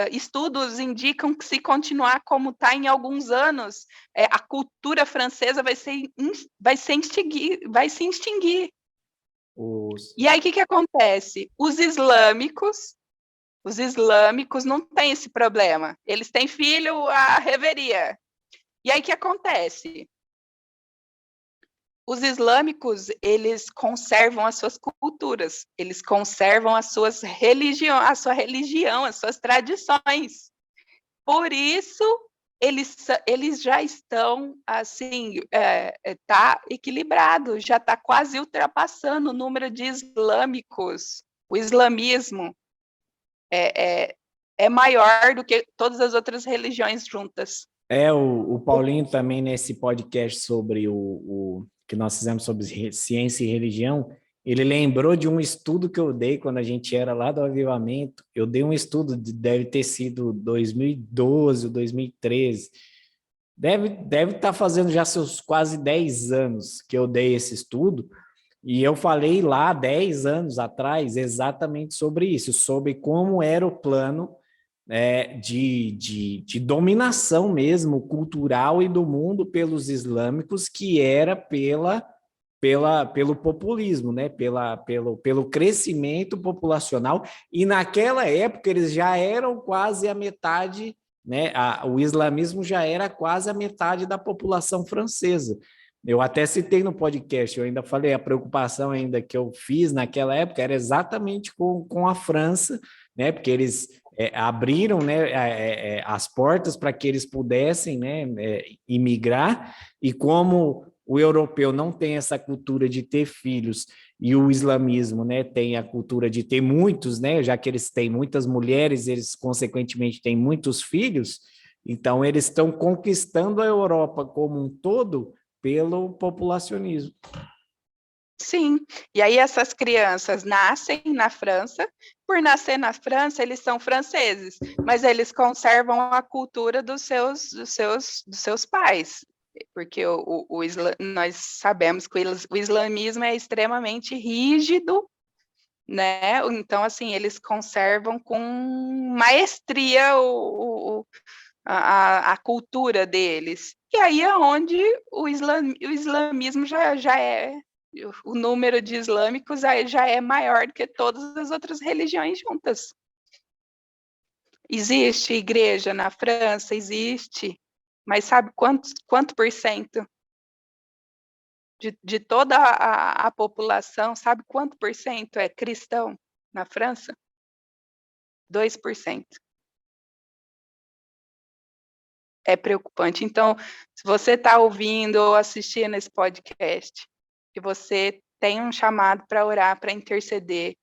estudos indicam que, se continuar como está, em alguns anos, a cultura francesa vai se extinguir. E aí, o que acontece? Os islâmicos não têm esse problema. Eles têm filho à reveria. E aí, o que acontece? Os islâmicos, eles conservam as suas culturas, eles conservam a sua religião, as suas tradições. Por isso, eles já estão, assim, tá equilibrado, já está quase ultrapassando o número de islâmicos. O islamismo é maior do que todas as outras religiões juntas. O Paulinho também, nesse podcast sobre o que nós fizemos sobre ciência e religião, ele lembrou de um estudo que eu dei quando a gente era lá do Avivamento. Eu dei um estudo, deve ter sido 2012 ou 2013. Deve estar fazendo já seus quase 10 anos que eu dei esse estudo, e eu falei lá 10 anos atrás exatamente sobre isso, sobre como era o plano de dominação mesmo cultural e do mundo pelos islâmicos, que era pelo populismo, né? pelo crescimento populacional, e naquela época eles já eram quase a metade, né? O islamismo já era quase a metade da população francesa. Eu até citei no podcast, eu ainda falei, a preocupação ainda que eu fiz naquela época era exatamente com a França, né? Porque eles abriram, né, as portas para que eles pudessem, né, imigrar, e como o europeu não tem essa cultura de ter filhos, e o islamismo, né, tem a cultura de ter muitos, né, já que eles têm muitas mulheres, eles consequentemente têm muitos filhos, então eles estão conquistando a Europa como um todo pelo populacionismo. Sim, e aí essas crianças nascem na França, por nascer na França, eles são franceses, mas eles conservam a cultura dos seus pais, porque nós sabemos que o islamismo é extremamente rígido, né? Então, assim, eles conservam com maestria a cultura deles. E aí é onde o islamismo já é, o número de islâmicos aí já é maior do que todas as outras religiões juntas. Existe igreja na França? Existe. Mas sabe quanto por cento de toda a população, sabe quanto por cento é cristão na França? 2%. É preocupante. Então, se você está ouvindo ou assistindo esse podcast, que você tem um chamado para orar, para interceder,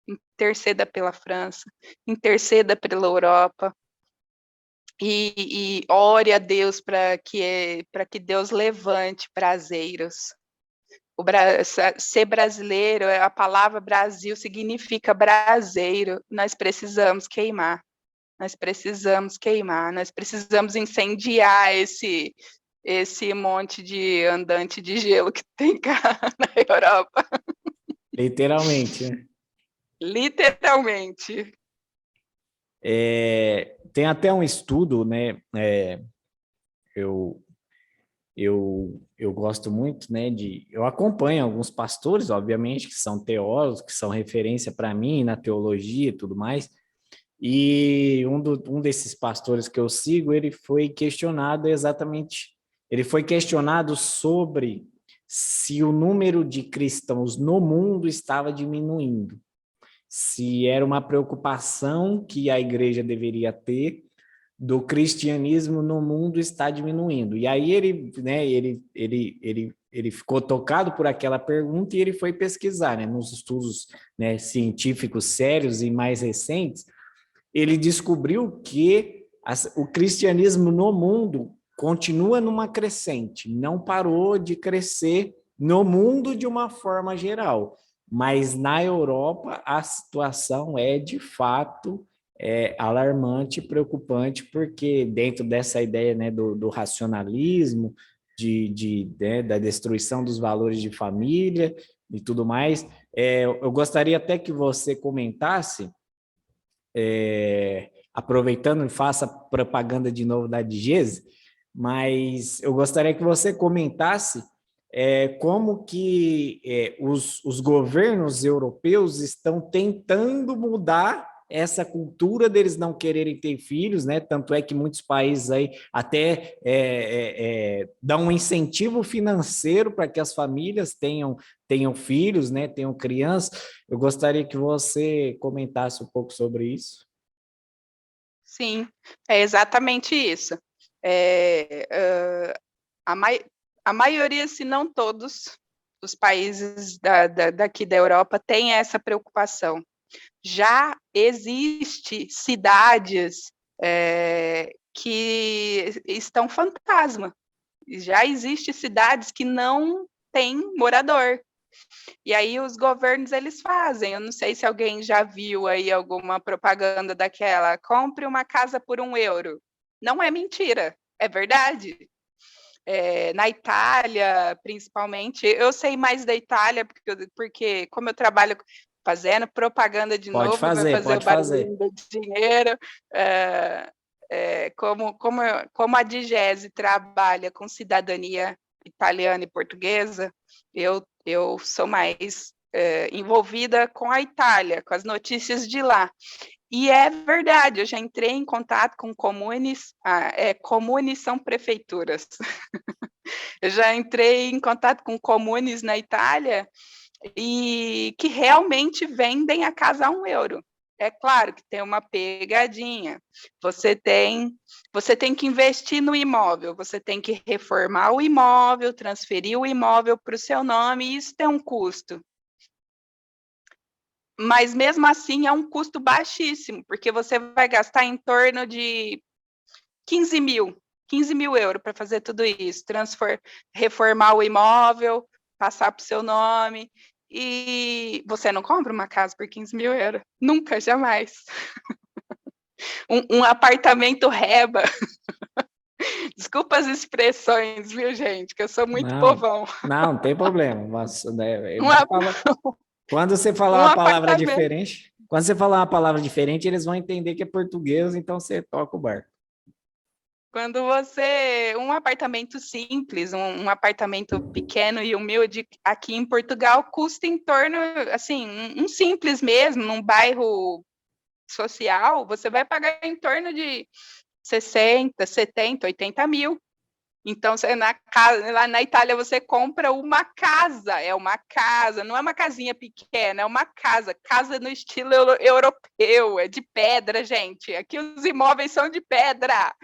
interceda pela França, interceda pela Europa, e ore a Deus para que Deus levante braseiros. Ser brasileiro, a palavra Brasil significa braseiro. Nós precisamos queimar, nós precisamos incendiar esse monte de andante de gelo que tem cá na Europa. Literalmente, né? Literalmente. Tem até um estudo, né? Eu, eu gosto muito, né? Eu acompanho alguns pastores, obviamente, que são teólogos, que são referência para mim na teologia e tudo mais. E um desses pastores que eu sigo, ele foi questionado sobre se o número de cristãos no mundo estava diminuindo, se era uma preocupação que a igreja deveria ter do cristianismo no mundo está diminuindo. E aí ele, né, ele ficou tocado por aquela pergunta e ele foi pesquisar, né, nos estudos, né, científicos sérios e mais recentes, ele descobriu que o cristianismo no mundo continua numa crescente, não parou de crescer no mundo de uma forma geral, mas na Europa a situação é de fato alarmante, preocupante, porque dentro dessa ideia, né, do racionalismo, né, da destruição dos valores de família e tudo mais, eu gostaria até que você comentasse, aproveitando e faça propaganda de novo da Digese, mas eu gostaria que você comentasse como que os governos europeus estão tentando mudar essa cultura deles não quererem ter filhos, né? Tanto é que muitos países aí até dão um incentivo financeiro para que as famílias tenham filhos, né? Tenham crianças. Eu gostaria que você comentasse um pouco sobre isso. Sim, é exatamente isso. É, a maioria, se não todos, os países daqui da Europa têm essa preocupação. Já existe cidades que estão fantasma. Já existe cidades que não têm morador. E aí os governos, eles fazem. Eu não sei se alguém já viu aí alguma propaganda daquela, compre uma casa por €1. Não é mentira, é verdade. Na Itália, principalmente, eu sei mais da Itália, porque como eu trabalho fazendo propaganda de Pode novo, vai fazer, fazer o pode fazer. barulhinho do dinheiro. Como a Digese trabalha com cidadania italiana e portuguesa, eu sou mais envolvida com a Itália, com as notícias de lá. E é verdade, eu já entrei em contato com comunes, comunes são prefeituras. Eu já entrei em contato com comunes na Itália e que realmente vendem a casa a €1. É claro que tem uma pegadinha. Você tem que investir no imóvel, você tem que reformar o imóvel, transferir o imóvel para o seu nome, e isso tem um custo. Mas mesmo assim é um custo baixíssimo, porque você vai gastar em torno de 15 mil euros para fazer tudo isso, reformar o imóvel, passar para o seu nome, e você não compra uma casa por 15 mil euros, nunca, jamais. Um apartamento reba, desculpa as expressões, viu, gente, que eu sou muito Não, povão. não tem problema. Mas, né, Um, quando você falar um uma palavra apartamento diferente, quando você falar uma palavra diferente, eles vão entender que é português, então você toca o barco. Quando um apartamento simples, um apartamento pequeno e humilde aqui em Portugal custa em torno, assim, um simples mesmo, num bairro social, você vai pagar em torno de 60, 70, 80 mil. Então, lá na Itália, você compra uma casa, não é uma casinha pequena, é uma casa no estilo europeu, é de pedra, gente. Aqui os imóveis são de pedra.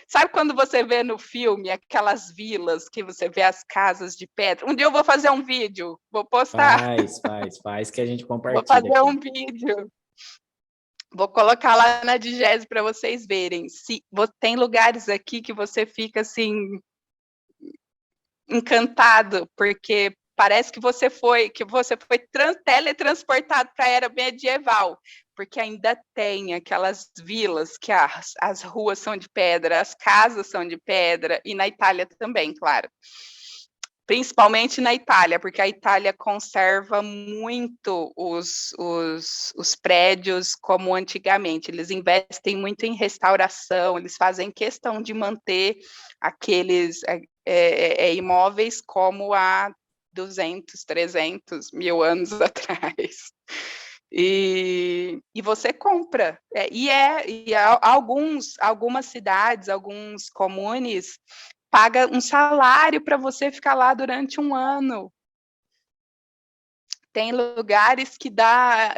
Sabe quando você vê no filme aquelas vilas que você vê as casas de pedra? Um dia eu vou fazer um vídeo, vou postar. Faz que a gente Vou compartilha fazer aqui. um vídeo. Vou colocar lá na Digese para vocês verem. Tem lugares aqui que você fica assim encantado, porque parece que você foi teletransportado para a era medieval, porque ainda tem aquelas vilas que as ruas são de pedra, as casas são de pedra, e na Itália também, claro. Principalmente na Itália, porque a Itália conserva muito os prédios como antigamente. Eles investem muito em restauração, eles fazem questão de manter aqueles imóveis como há 200, 300 mil anos atrás. E você compra. Algumas cidades, alguns comunes, paga um salário para você ficar lá durante um ano. Tem lugares que dá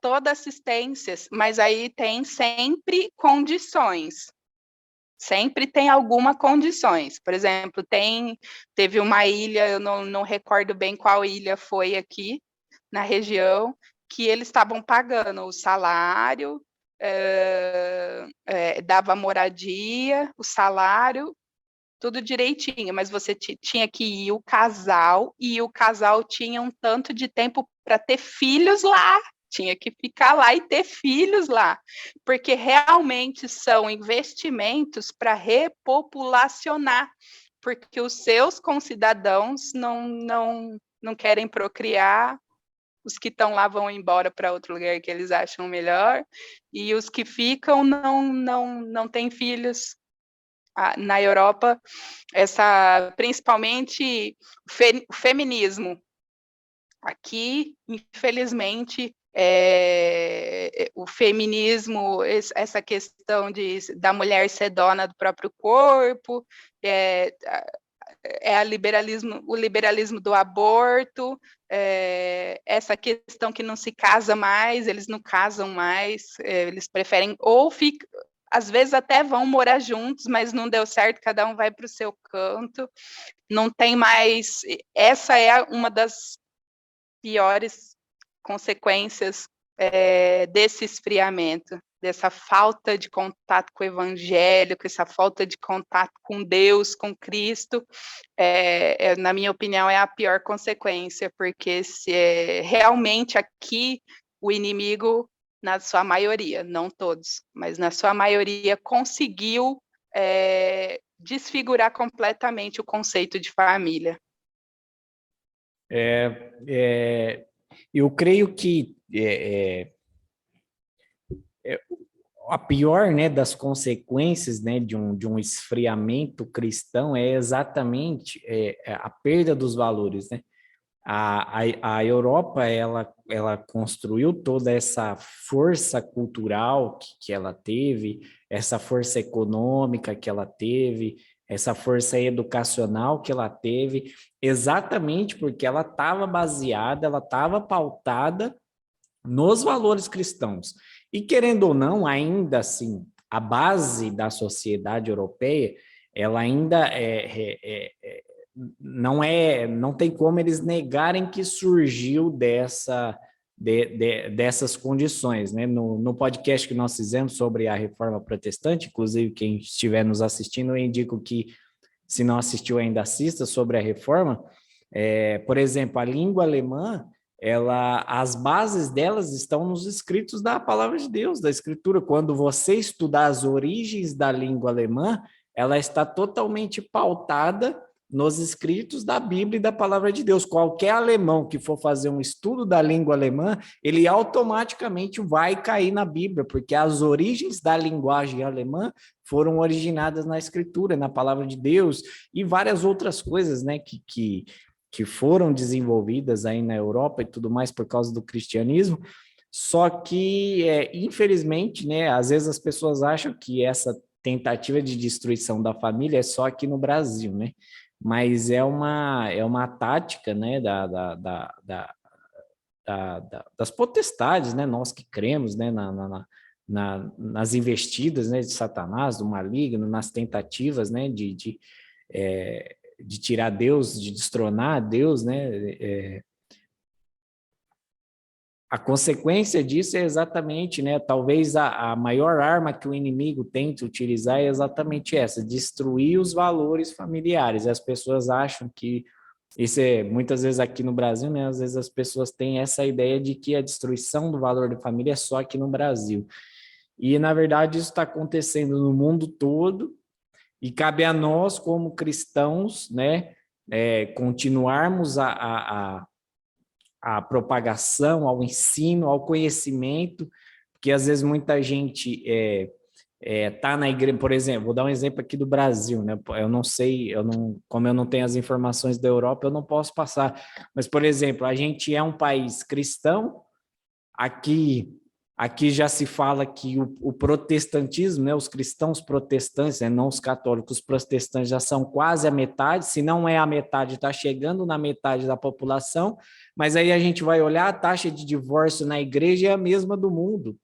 toda assistência, mas aí tem sempre condições. Sempre tem alguma condições. Por exemplo, teve uma ilha, eu não recordo bem qual ilha foi aqui, na região, que eles estavam pagando o salário, dava moradia, o salário, tudo direitinho, mas você tinha que ir o casal, e o casal tinha um tanto de tempo para ter filhos lá, tinha que ficar lá e ter filhos lá, porque realmente são investimentos para repopulacionar, porque os seus concidadãos não querem procriar, os que estão lá vão embora para outro lugar que eles acham melhor, e os que ficam não têm filhos. Na Europa, principalmente o feminismo. Aqui, infelizmente, o feminismo, essa questão da mulher ser dona do próprio corpo, o liberalismo do aborto, essa questão que não se casa mais, eles não casam mais, eles preferem às vezes até vão morar juntos, mas não deu certo, cada um vai para o seu canto, não tem mais. Essa é uma das piores consequências desse esfriamento, dessa falta de contato com o evangelho, com essa falta de contato com Deus, com Cristo, na minha opinião, é a pior consequência, porque realmente aqui o inimigo, na sua maioria, não todos, mas na sua maioria, conseguiu desfigurar completamente o conceito de família. Eu creio que a pior, né, das consequências, né, de um esfriamento cristão é exatamente a perda dos valores, né? A Europa, ela construiu toda essa força cultural que ela teve, essa força econômica que ela teve, essa força educacional que ela teve, exatamente porque ela estava baseada, ela estava pautada nos valores cristãos. E querendo ou não, ainda assim, a base da sociedade europeia, ela ainda não tem como eles negarem que surgiu dessas condições, né? No podcast que nós fizemos sobre a Reforma Protestante, inclusive quem estiver nos assistindo, eu indico que, se não assistiu ainda, assista sobre a Reforma. Por exemplo, a língua alemã, as bases delas estão nos escritos da Palavra de Deus, da Escritura. Quando você estudar as origens da língua alemã, ela está totalmente pautada nos escritos da Bíblia e da Palavra de Deus. Qualquer alemão que for fazer um estudo da língua alemã, ele automaticamente vai cair na Bíblia, porque as origens da linguagem alemã foram originadas na Escritura, na Palavra de Deus, e várias outras coisas, né, que foram desenvolvidas aí na Europa e tudo mais por causa do cristianismo. Só que, infelizmente, né, às vezes as pessoas acham que essa tentativa de destruição da família é só aqui no Brasil, né? Mas é uma tática, né, das potestades, né, nós que cremos, né, nas investidas, né, de Satanás, do maligno, nas tentativas, né, de tirar Deus, de destronar Deus, né, a consequência disso é exatamente, né, talvez a maior arma que o inimigo tenta utilizar é exatamente essa, destruir os valores familiares. As pessoas acham que Isso é muitas vezes aqui no Brasil, né? Às vezes as pessoas têm essa ideia de que a destruição do valor da família é só aqui no Brasil. E, na verdade, isso está acontecendo no mundo todo, e cabe a nós, como cristãos, né, continuarmos a propagação, ao ensino, ao conhecimento, porque às vezes muita gente tá na igreja, por exemplo, vou dar um exemplo aqui do Brasil, né? Eu não sei, como eu não tenho as informações da Europa, eu não posso passar. Mas, por exemplo, a gente é um país cristão, aqui já se fala que o protestantismo, né, os cristãos protestantes, né, não os católicos, os protestantes já são quase a metade, se não é a metade, está chegando na metade da população, mas aí a gente vai olhar, a taxa de divórcio na igreja é a mesma do mundo.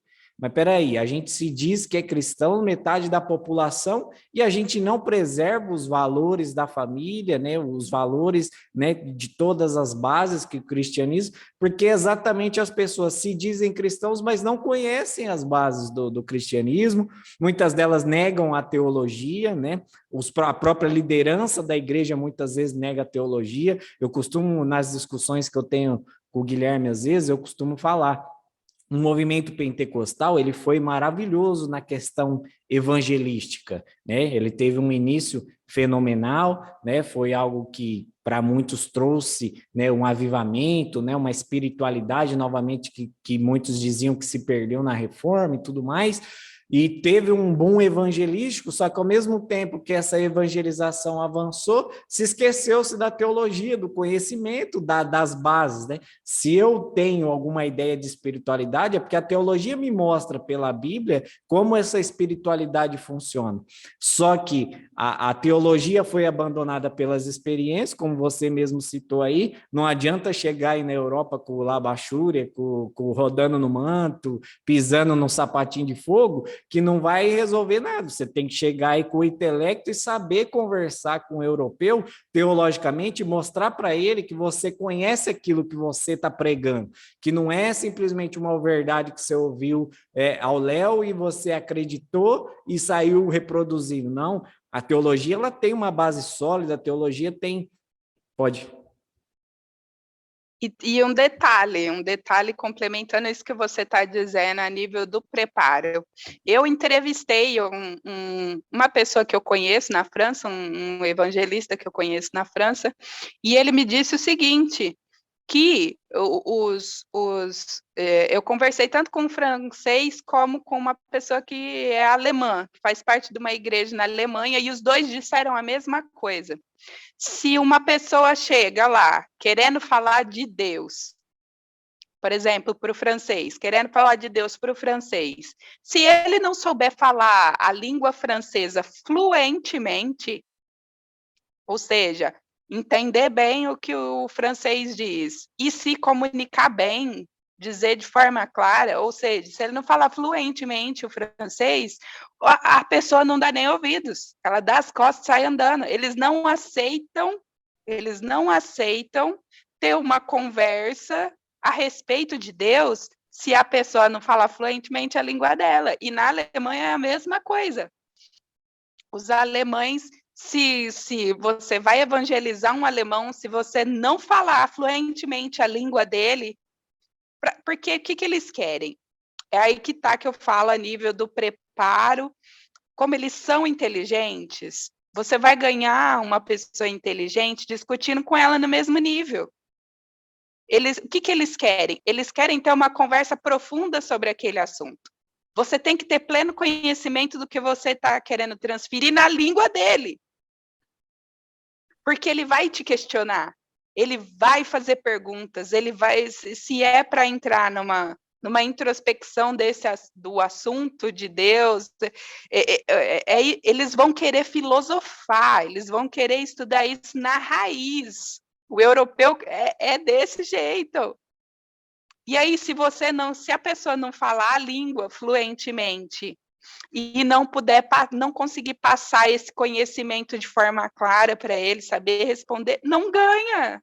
Mas peraí, a gente se diz que é cristão, metade da população, e a gente não preserva os valores da família, né, os valores, né, de todas as bases que o cristianismo, porque exatamente as pessoas se dizem cristãos, mas não conhecem as bases do cristianismo, muitas delas negam a teologia, né? A própria liderança da igreja muitas vezes nega a teologia. Eu costumo, nas discussões que eu tenho com o Guilherme, às vezes, eu costumo falar, o movimento pentecostal ele foi maravilhoso na questão evangelística, né? Ele teve um início fenomenal, né? Foi algo que para muitos trouxe, né, um avivamento, né, uma espiritualidade novamente que muitos diziam que se perdeu na reforma e tudo mais. E teve um boom evangelístico, só que ao mesmo tempo que essa evangelização avançou, se esqueceu-se da teologia, do conhecimento, das bases, né? Se eu tenho alguma ideia de espiritualidade, é porque a teologia me mostra pela Bíblia como essa espiritualidade funciona. Só que a teologia foi abandonada pelas experiências, como você mesmo citou aí, não adianta chegar aí na Europa com o Labachúria, com rodando no manto, pisando no sapatinho de fogo, que não vai resolver nada. Você tem que chegar aí com o intelecto e saber conversar com o europeu teologicamente, mostrar para ele que você conhece aquilo que você está pregando, que não é simplesmente uma verdade que você ouviu ao léu e você acreditou e saiu reproduzindo. Não, a teologia ela tem uma base sólida, a teologia tem... Pode... E um detalhe complementando isso que você está dizendo a nível do preparo. Eu entrevistei uma pessoa que eu conheço na França, um evangelista que eu conheço na França, e ele me disse o seguinte, que eu conversei tanto com um francês como com uma pessoa que é alemã, que faz parte de uma igreja na Alemanha, e os dois disseram a mesma coisa. Se uma pessoa chega lá querendo falar de Deus, por exemplo, para o francês, querendo falar de Deus para o francês, se ele não souber falar a língua francesa fluentemente, ou seja, entender bem o que o francês diz e se comunicar bem, dizer de forma clara, ou seja, se ele não falar fluentemente o francês, a pessoa não dá nem ouvidos, ela dá as costas e sai andando. Eles não aceitam ter uma conversa a respeito de Deus se a pessoa não falar fluentemente a língua dela. E na Alemanha é a mesma coisa. Os alemães, se você vai evangelizar um alemão, se você não falar fluentemente a língua dele, porque o que eles querem? É aí que tá que eu falo a nível do preparo, como eles são inteligentes, você vai ganhar uma pessoa inteligente discutindo com ela no mesmo nível. O que eles querem? Eles querem ter uma conversa profunda sobre aquele assunto. Você tem que ter pleno conhecimento do que você está querendo transferir na língua dele. Porque ele vai te questionar, ele vai fazer perguntas, ele vai, se é para entrar numa introspecção do assunto de Deus, eles vão querer filosofar, eles vão querer estudar isso na raiz. O europeu é desse jeito. E aí, se a pessoa não falar a língua fluentemente e não conseguir passar esse conhecimento de forma clara para ele, saber responder, não ganha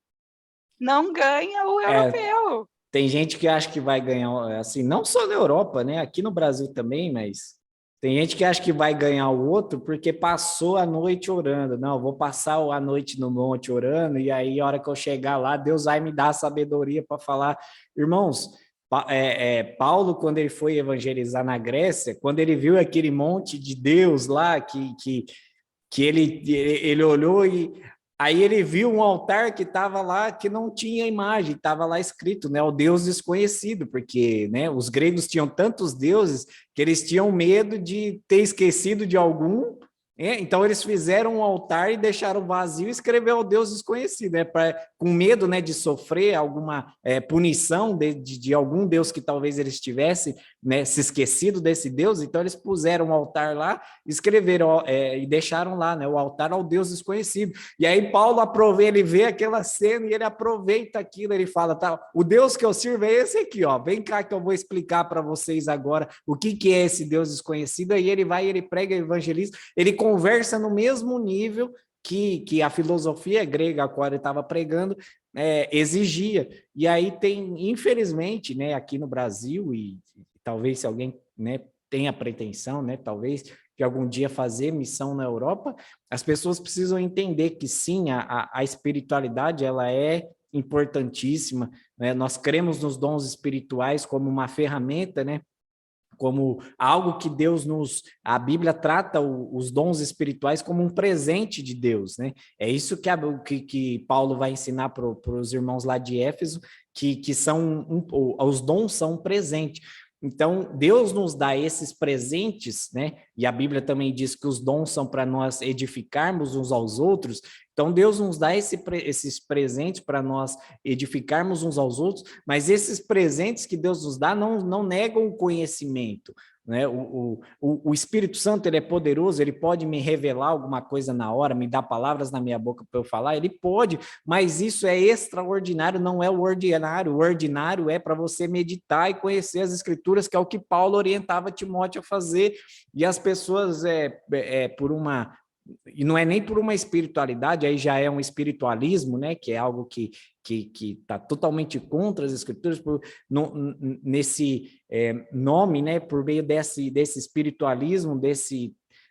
o europeu. Tem gente que acha que vai ganhar, assim, não só na Europa, né? Aqui no Brasil também, mas Tem gente que acha que vai ganhar o outro porque passou a noite orando. Não, eu vou passar a noite no monte orando, e aí, a hora que eu chegar lá, Deus vai me dar a sabedoria para falar. Irmãos, Paulo, quando ele foi evangelizar na Grécia, quando ele viu aquele monte de Deus lá, que ele olhou e aí ele viu um altar que estava lá, que não tinha imagem, estava lá escrito, né, o Deus desconhecido, porque, né, os gregos tinham tantos deuses que eles tinham medo de ter esquecido de algum, então eles fizeram um altar e deixaram vazio e escreveu o Deus desconhecido, com medo, né, de sofrer alguma punição de algum Deus que talvez eles tivessem, né, se esquecido desse Deus, então eles puseram um altar lá, escreveram e deixaram lá, né, o altar ao Deus desconhecido. E aí Paulo aproveita, ele vê aquela cena e ele aproveita aquilo, ele fala, tá, o Deus que eu sirvo é esse aqui, ó, vem cá que eu vou explicar para vocês agora o que é esse Deus desconhecido. Aí ele vai, ele prega, evangeliza, ele conversa no mesmo nível que a filosofia grega a qual ele estava pregando exigia. E aí tem, infelizmente, né, aqui no Brasil, e talvez se alguém, né, tenha pretensão, né, talvez de algum dia fazer missão na Europa, as pessoas precisam entender que sim, a espiritualidade ela é importantíssima, né? Nós cremos nos dons espirituais como uma ferramenta, né, como algo que Deus a Bíblia trata os dons espirituais como um presente de Deus, né? É isso que Paulo vai ensinar para os irmãos lá de Éfeso, que são os dons são um presente. Então, Deus nos dá esses presentes, né? E a Bíblia também diz que os dons são para nós edificarmos uns aos outros. Então, Deus nos dá esses presentes para nós edificarmos uns aos outros, mas esses presentes que Deus nos dá não negam o conhecimento, né? O Espírito Santo, ele é poderoso, ele pode me revelar alguma coisa na hora, me dar palavras na minha boca para eu falar, ele pode, mas isso é extraordinário, não é o ordinário é para você meditar e conhecer as escrituras, que é o que Paulo orientava Timóteo a fazer, e as pessoas, por uma... E não é nem por uma espiritualidade, aí já é um espiritualismo, né? Que é algo que está totalmente contra as escrituras, nesse nome, né? Por meio desse espiritualismo,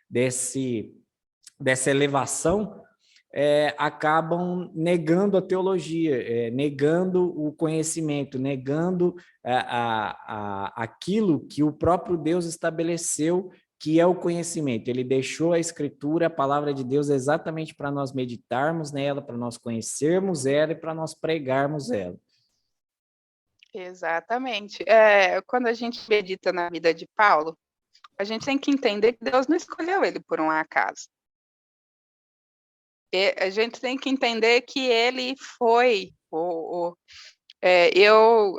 dessa elevação, acabam negando a teologia, negando o conhecimento, negando aquilo que o próprio Deus estabeleceu, que é o conhecimento. Ele deixou a Escritura, a palavra de Deus, exatamente para nós meditarmos nela, para nós conhecermos ela e para nós pregarmos ela. Exatamente. Quando a gente medita na vida de Paulo, a gente tem que entender que Deus não escolheu ele por um acaso. A gente tem que entender que ele foi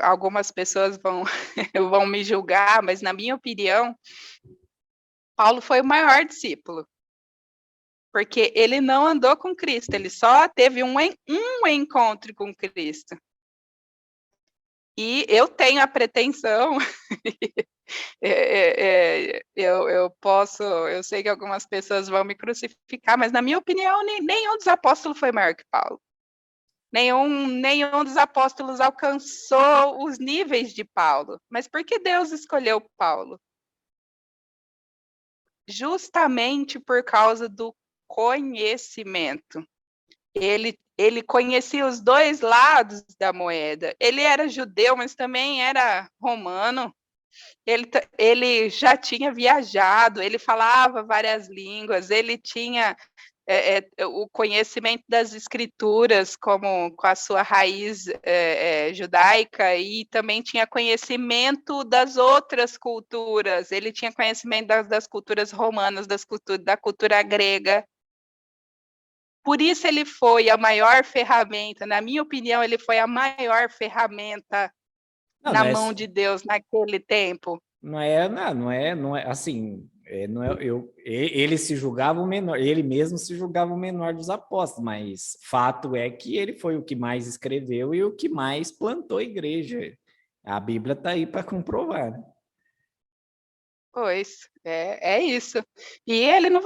algumas pessoas vão me julgar, mas na minha opinião, Paulo foi o maior discípulo, porque ele não andou com Cristo, ele só teve um encontro com Cristo. E eu tenho a pretensão, eu sei que algumas pessoas vão me crucificar, mas na minha opinião, nenhum dos apóstolos foi maior que Paulo. Nenhum dos apóstolos alcançou os níveis de Paulo. Mas por que Deus escolheu Paulo? Justamente por causa do conhecimento. Ele conhecia os dois lados da moeda. Ele era judeu, mas também era romano. Ele já tinha viajado, ele falava várias línguas, ele tinha o conhecimento das escrituras com a sua raiz judaica, e também tinha conhecimento das outras culturas. Ele tinha conhecimento das culturas romanas, da cultura grega. Por isso ele foi a maior ferramenta, na minha opinião, ele foi a maior ferramenta na mão de Deus naquele tempo. Não é assim, ele se julgava o menor, ele mesmo se julgava o menor dos apóstolos, mas fato é que ele foi o que mais escreveu e o que mais plantou a igreja. A Bíblia está aí para comprovar, né? Pois, é isso. E ele não,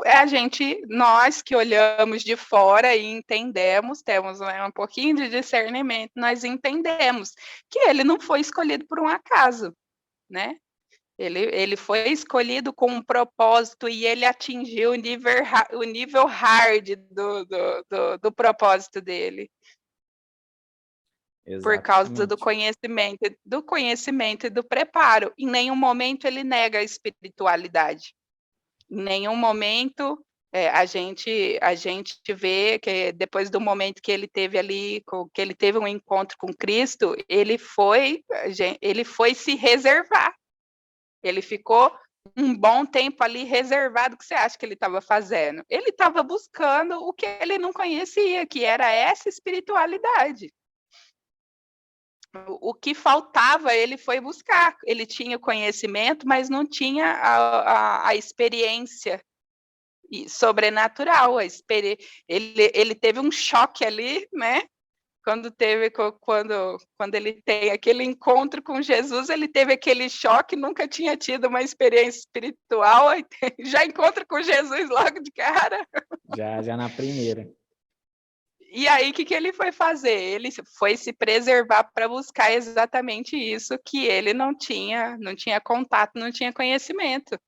nós que olhamos de fora e entendemos, temos, né, um pouquinho de discernimento, nós entendemos que ele não foi escolhido por um acaso, né? Ele foi escolhido com um propósito e ele atingiu o nível hard do propósito dele. Por causa do conhecimento e do preparo. Em nenhum momento ele nega a espiritualidade. Em nenhum momento a gente vê que depois do momento que ele teve ali, que ele teve um encontro com Cristo, ele foi se reservar. Ele ficou um bom tempo ali reservado. O que você acha que ele estava fazendo? Ele estava buscando o que ele não conhecia, que era essa espiritualidade. O que faltava, ele foi buscar. Ele tinha conhecimento, mas não tinha a experiência sobrenatural. Ele teve um choque ali, né? Quando ele tem aquele encontro com Jesus, ele teve aquele choque, nunca tinha tido uma experiência espiritual, já encontra com Jesus logo de cara. Já na primeira. E aí, o que ele foi fazer? Ele foi se preservar para buscar exatamente isso que ele não tinha contato, não tinha conhecimento.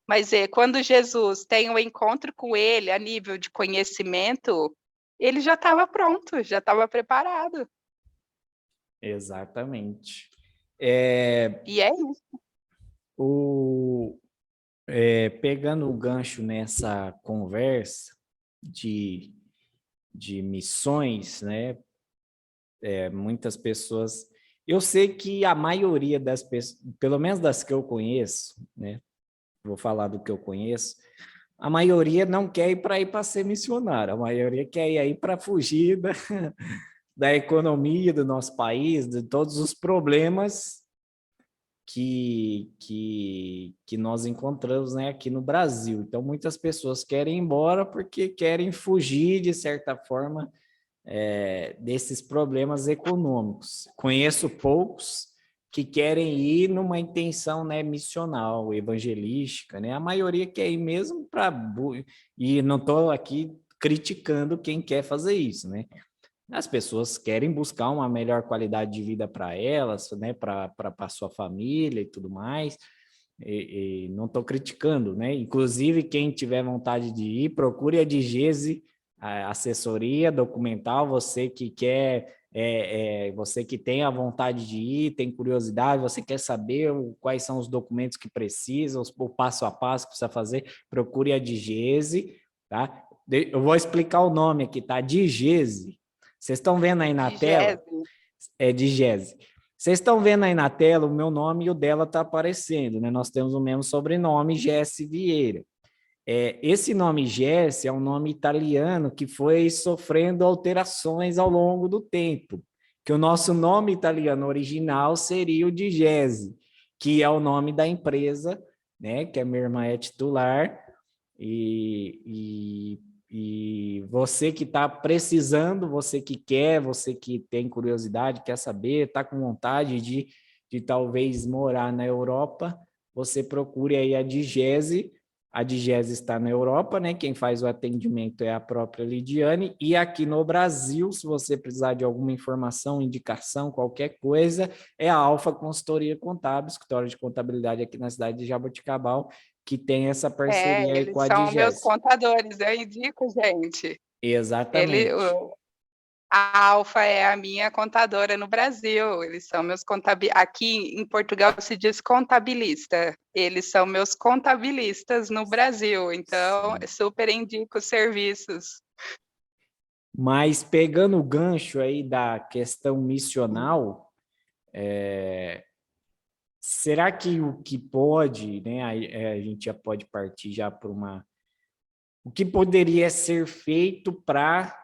Mas quando Jesus tem um encontro com ele a nível de conhecimento, ele já estava pronto, já estava preparado. Exatamente. E é isso. Pegando o gancho nessa conversa de missões, né? Muitas pessoas... Eu sei que a maioria das pessoas, pelo menos das que eu conheço, né? Vou falar do que eu conheço, a maioria não quer ir para ser missionário, a maioria quer ir aí para fugir da economia do nosso país, de todos os problemas que nós encontramos, né, aqui no Brasil. Então, muitas pessoas querem ir embora porque querem fugir, de certa forma, desses problemas econômicos. Conheço poucos que querem ir numa intenção, né, missional, evangelística, né? A maioria quer ir mesmo para... E não estou aqui criticando quem quer fazer isso, né? As pessoas querem buscar uma melhor qualidade de vida para elas, né, para a sua família e tudo mais. E não estou criticando, né? Inclusive, quem tiver vontade de ir, procure a Digese, a assessoria documental, você que quer, você que tem a vontade de ir, tem curiosidade, você quer saber quais são os documentos que precisam, o passo a passo que precisa fazer, procure a Digese, tá? Eu vou explicar o nome aqui, tá? Digese. Vocês estão vendo aí na tela? Digese. Vocês estão vendo aí na tela o meu nome e o dela está aparecendo, né? Nós temos o mesmo sobrenome, Jesse Vieira. Esse nome Jesse é um nome italiano que foi sofrendo alterações ao longo do tempo, que o nosso nome italiano original seria o de Jesse, que é o nome da empresa, né? Que a minha irmã é titular, e você que está precisando, você que quer, você que tem curiosidade, quer saber, está com vontade de talvez morar na Europa, você procure aí a Digese. A Digese está na Europa, né? Quem faz o atendimento é a própria Lidiane. E aqui no Brasil, se você precisar de alguma informação, indicação, qualquer coisa, é a Alfa Consultoria Contábil, escritório de contabilidade aqui na cidade de Jaboticabal, que tem essa parceria aí com a Eles são meus Digese. contadores, eu indico, gente. Exatamente. A Alfa é a minha contadora no Brasil, eles são meus contabilistas. Aqui em Portugal se diz contabilista, eles são meus contabilistas no Brasil, então super indico os serviços. Mas pegando o gancho aí da questão missional, será que o que pode, né, a gente já pode partir já para uma... O que poderia ser feito para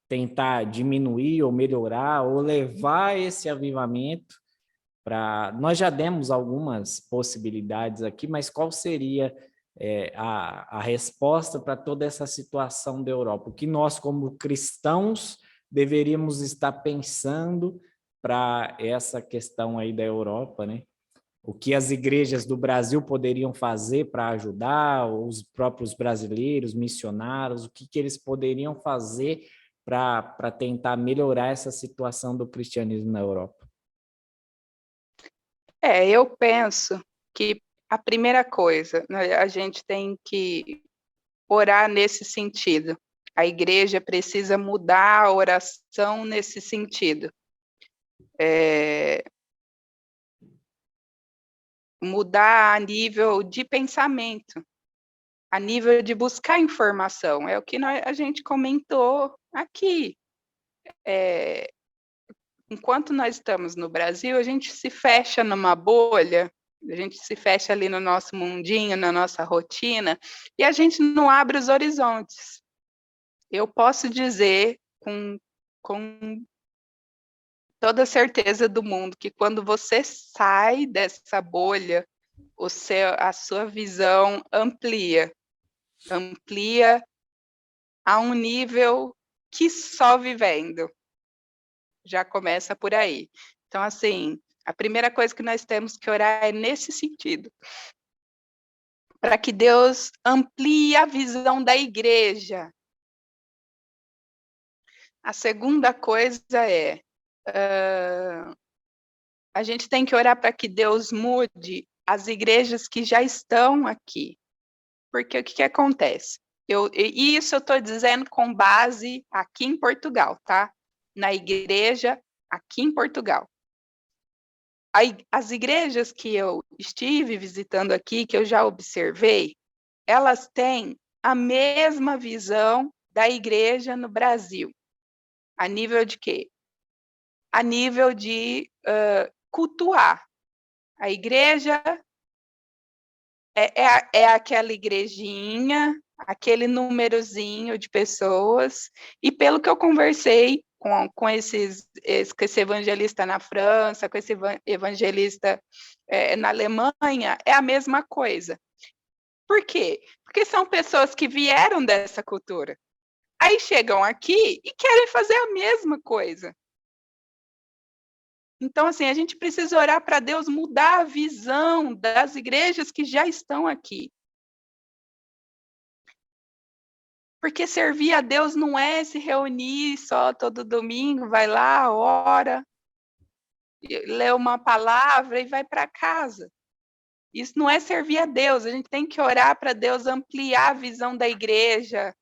tentar diminuir ou melhorar ou levar esse avivamento para... Nós já demos algumas possibilidades aqui, mas qual seria a resposta para toda essa situação da Europa? O que nós, como cristãos, deveríamos estar pensando para essa questão aí da Europa, né? O que as igrejas do Brasil poderiam fazer para ajudar, os próprios brasileiros, missionários, o que eles poderiam fazer para tentar melhorar essa situação do cristianismo na Europa? Eu penso que a primeira coisa, né, a gente tem que orar nesse sentido. A igreja precisa mudar a oração nesse sentido. Mudar a nível de pensamento, a nível de buscar informação. É o que a gente comentou aqui. Enquanto nós estamos no Brasil, a gente se fecha numa bolha, a gente se fecha ali no nosso mundinho, na nossa rotina, e a gente não abre os horizontes. Eu posso dizer com toda a certeza do mundo que quando você sai dessa bolha, a sua visão amplia a um nível que só vivendo. Já começa por aí. Então, assim, a primeira coisa que nós temos que orar é nesse sentido, para que Deus amplie a visão da igreja. A segunda coisa a gente tem que orar para que Deus mude as igrejas que já estão aqui. Porque o que acontece? E isso eu estou dizendo com base aqui em Portugal, tá? Na igreja aqui em Portugal. As igrejas que eu estive visitando aqui, que eu já observei, elas têm a mesma visão da igreja no Brasil. A nível de quê? A nível de cultuar. A igreja é aquela igrejinha, aquele númerozinho de pessoas, e pelo que eu conversei com esse evangelista na França, com esse evangelista na Alemanha, é a mesma coisa. Por quê? Porque são pessoas que vieram dessa cultura. Aí chegam aqui e querem fazer a mesma coisa. Então, assim, a gente precisa orar para Deus mudar a visão das igrejas que já estão aqui. Porque servir a Deus não é se reunir só todo domingo, vai lá, ora, lê uma palavra e vai para casa. Isso não é servir a Deus, a gente tem que orar para Deus ampliar a visão da igreja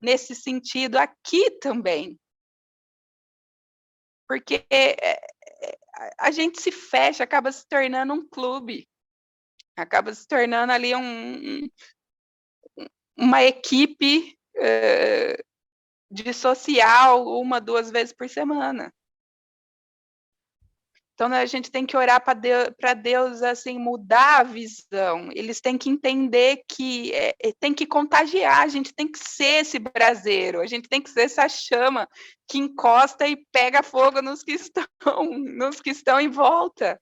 nesse sentido aqui também. Porque a gente se fecha, acaba se tornando um clube, acaba se tornando ali uma equipe de social 1, 2 vezes por semana. Então, a gente tem que orar para Deus, assim, mudar a visão. Eles têm que entender que tem que contagiar, a gente tem que ser esse braseiro, a gente tem que ser essa chama que encosta e pega fogo nos que estão em volta.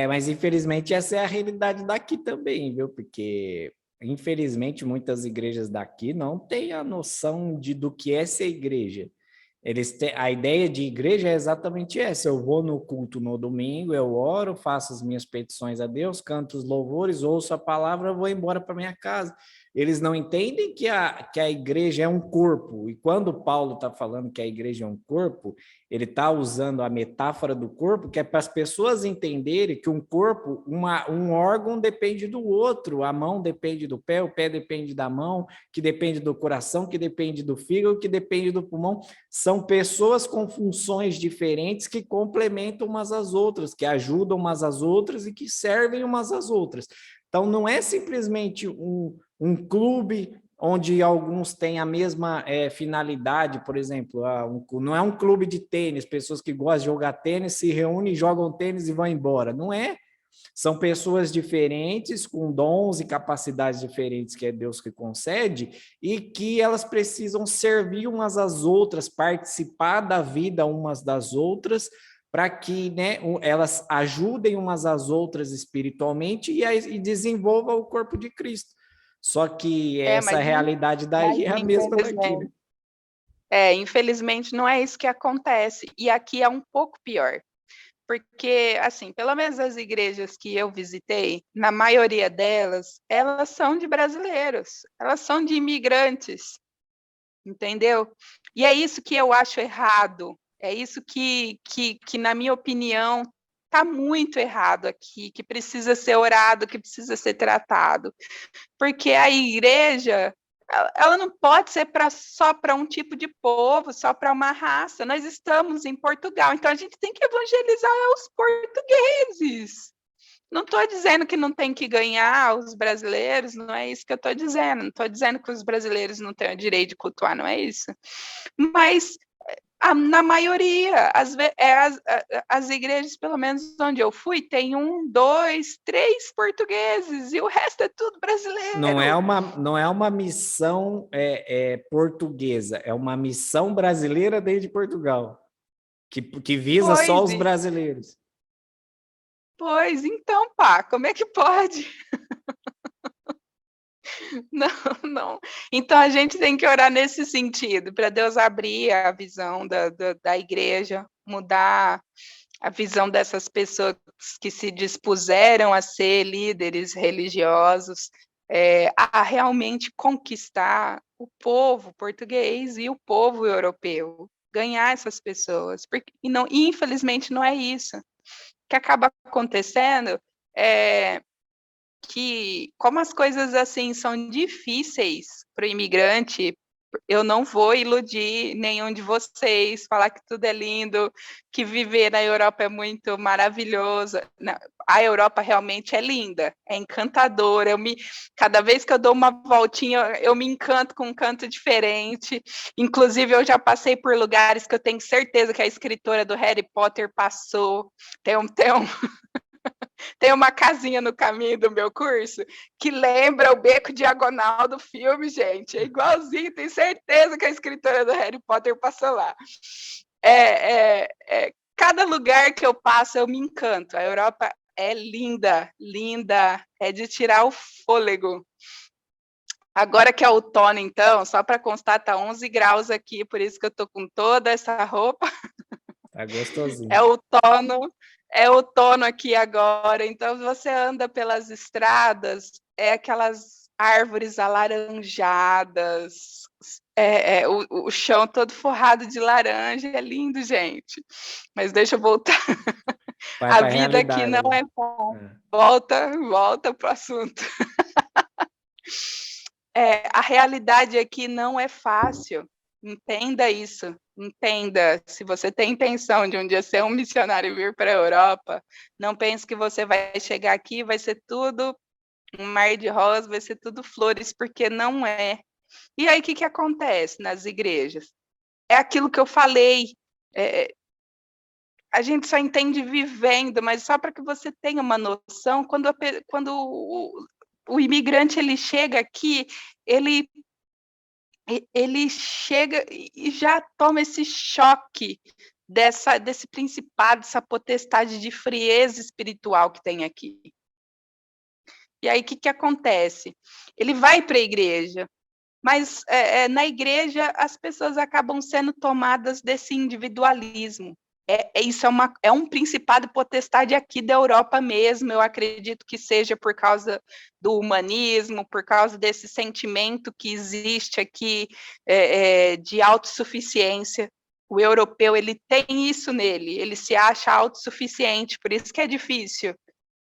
Mas infelizmente essa é a realidade daqui também, viu? Porque infelizmente muitas igrejas daqui não têm a noção do que é ser igreja. A ideia de igreja é exatamente essa: eu vou no culto no domingo, eu oro, faço as minhas petições a Deus, canto os louvores, ouço a palavra, vou embora para minha casa. Eles não entendem que a igreja é um corpo, e quando Paulo está falando que a igreja é um corpo, ele está usando a metáfora do corpo, que é para as pessoas entenderem que um corpo, um órgão depende do outro, a mão depende do pé, o pé depende da mão, que depende do coração, que depende do fígado, que depende do pulmão. São pessoas com funções diferentes que complementam umas às outras, que ajudam umas às outras e que servem umas às outras. Então, não é simplesmente um clube onde alguns têm a mesma finalidade, por exemplo, não é um clube de tênis, pessoas que gostam de jogar tênis se reúnem, jogam tênis e vão embora. Não é. São pessoas diferentes, com dons e capacidades diferentes que é Deus que concede, e que elas precisam servir umas às outras, participar da vida umas das outras, para que, né, elas ajudem umas às outras espiritualmente e desenvolvam o corpo de Cristo. Só que essa realidade daí é a mesma daqui, né? Infelizmente não é isso que acontece. E aqui é um pouco pior. Porque, assim, pelo menos as igrejas que eu visitei, na maioria delas, elas são de brasileiros, elas são de imigrantes, entendeu? E é isso que eu acho errado, é isso que na minha opinião, está muito errado aqui, que precisa ser orado, que precisa ser tratado. Porque a igreja, ela não pode ser só para um tipo de povo, só para uma raça. Nós estamos em Portugal, então a gente tem que evangelizar os portugueses. Não estou dizendo que não tem que ganhar os brasileiros, não é isso que eu estou dizendo. Não estou dizendo que os brasileiros não têm o direito de cultuar, não é isso. Mas na maioria, as igrejas, pelo menos onde eu fui, tem 1, 2, 3 portugueses e o resto é tudo brasileiro. Não é uma missão portuguesa, é uma missão brasileira desde Portugal, que visa só os brasileiros. Pois, então, pá, como é que pode? Não, não. Então, a gente tem que orar nesse sentido, para Deus abrir a visão da igreja, mudar a visão dessas pessoas que se dispuseram a ser líderes religiosos, a realmente conquistar o povo português e o povo europeu, ganhar essas pessoas, porque infelizmente não é isso. O que acaba acontecendo é que, como as coisas assim são difíceis para o imigrante, eu não vou iludir nenhum de vocês, falar que tudo é lindo, que viver na Europa é muito maravilhoso. Não, a Europa realmente é linda, é encantadora. Cada vez que eu dou uma voltinha, eu me encanto com um canto diferente. Inclusive, eu já passei por lugares que eu tenho certeza que a escritora do Harry Potter passou. Tem uma casinha no caminho do meu curso que lembra o beco diagonal do filme, gente. É igualzinho, tenho certeza que a escritora do Harry Potter passou lá. Cada lugar que eu passo, eu me encanto. A Europa é linda, linda, é de tirar o fôlego. Agora que é outono, então, só para constar, tá 11 graus aqui, por isso que eu tô com toda essa roupa. Tá gostosinho. É outono aqui agora, então você anda pelas estradas, aquelas árvores alaranjadas, o chão todo forrado de laranja, é lindo, gente. Mas deixa eu voltar. A vida aqui não é bom. Volta para o assunto. A realidade aqui não é fácil. Entenda isso, entenda. Se você tem intenção de um dia ser um missionário e vir para a Europa, não pense que você vai chegar aqui, vai ser tudo um mar de rosas, vai ser tudo flores, porque não é. E aí, o que acontece nas igrejas? É aquilo que eu falei, a gente só entende vivendo, mas só para que você tenha uma noção, quando o imigrante ele chega aqui, ele chega e já toma esse choque desse principado, dessa potestade de frieza espiritual que tem aqui. E aí, o que acontece? Ele vai para a igreja, mas na igreja as pessoas acabam sendo tomadas desse individualismo. Isso é um principado e potestade aqui da Europa mesmo, eu acredito que seja por causa do humanismo, por causa desse sentimento que existe aqui de autossuficiência. O europeu, ele tem isso nele, ele se acha autossuficiente, por isso que é difícil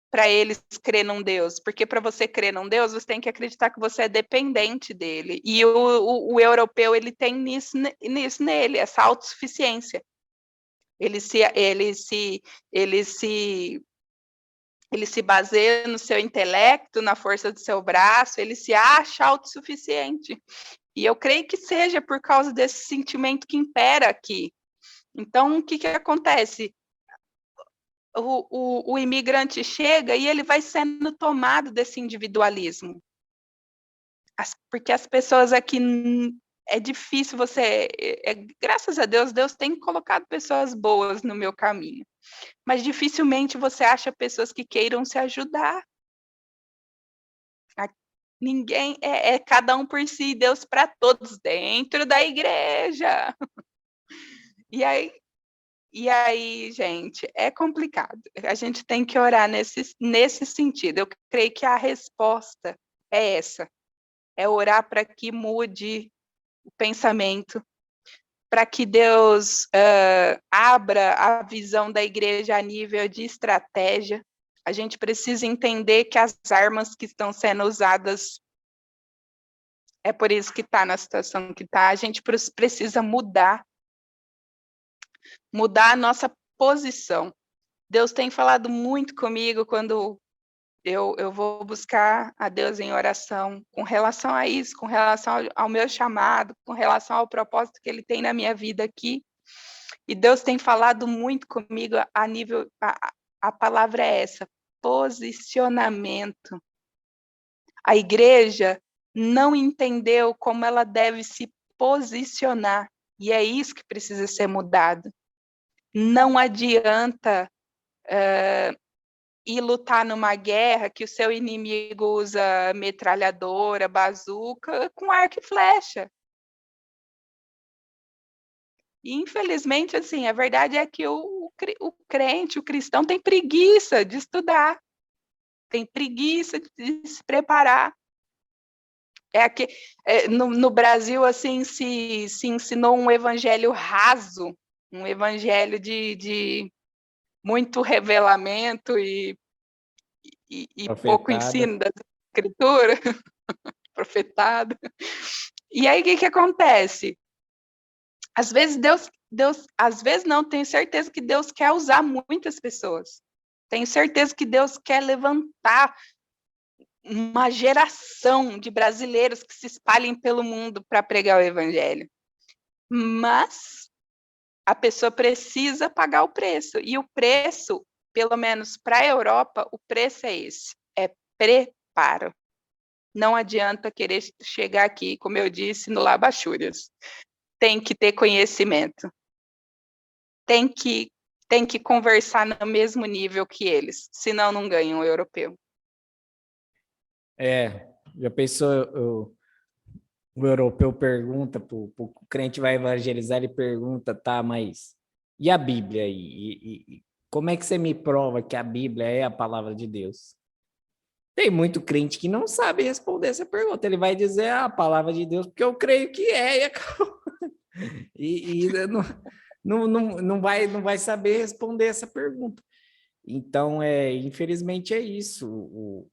para eles crer num Deus, porque para você crer num Deus, você tem que acreditar que você é dependente dele, e o europeu, ele tem isso nele, essa autossuficiência. Ele se baseia no seu intelecto, na força do seu braço, ele se acha autossuficiente. E eu creio que seja por causa desse sentimento que impera aqui. Então, o que acontece? O imigrante chega e ele vai sendo tomado desse individualismo. Porque as pessoas aqui é difícil graças a Deus, Deus tem colocado pessoas boas no meu caminho, mas dificilmente você acha pessoas que queiram se ajudar. Ninguém, cada um por si, Deus para todos dentro da igreja. E aí, gente, é complicado. A gente tem que orar nesse sentido. Eu creio que a resposta é essa, é orar para que mude o pensamento, para que Deus abra a visão da igreja a nível de estratégia. A gente precisa entender que as armas que estão sendo usadas, é por isso que está na situação que está. A gente precisa mudar a nossa posição. Deus tem falado muito comigo quando eu vou buscar a Deus em oração com relação a isso, com relação ao meu chamado, com relação ao propósito que Ele tem na minha vida aqui. E Deus tem falado muito comigo a nível, a palavra é essa, posicionamento. A igreja não entendeu como ela deve se posicionar, e é isso que precisa ser mudado. Não adianta ir lutar numa guerra que o seu inimigo usa metralhadora, bazuca, com arco e flecha. E, infelizmente, assim, a verdade é que o crente, o cristão, tem preguiça de estudar, tem preguiça de se preparar. No Brasil, assim, se ensinou um evangelho raso, um evangelho de muito revelamento e pouco ensino das escrituras, profetado. E aí, o que acontece? Às vezes às vezes não, tenho certeza que Deus quer usar muitas pessoas. Tenho certeza que Deus quer levantar uma geração de brasileiros que se espalhem pelo mundo para pregar o evangelho. Mas a pessoa precisa pagar o preço. E o preço, pelo menos para a Europa, o preço é esse, é preparo. Não adianta querer chegar aqui, como eu disse, no Labachúrias. Tem que ter conhecimento. Tem que conversar no mesmo nível que eles, senão não ganha um europeu. Já pensou, o europeu pergunta, o crente vai evangelizar, ele pergunta, tá, mas e a Bíblia? E como é que você me prova que a Bíblia é a palavra de Deus? Tem muito crente que não sabe responder essa pergunta. Ele vai dizer a palavra de Deus, porque eu creio que é, e acabou. E não vai saber responder essa pergunta. Então, infelizmente, é isso.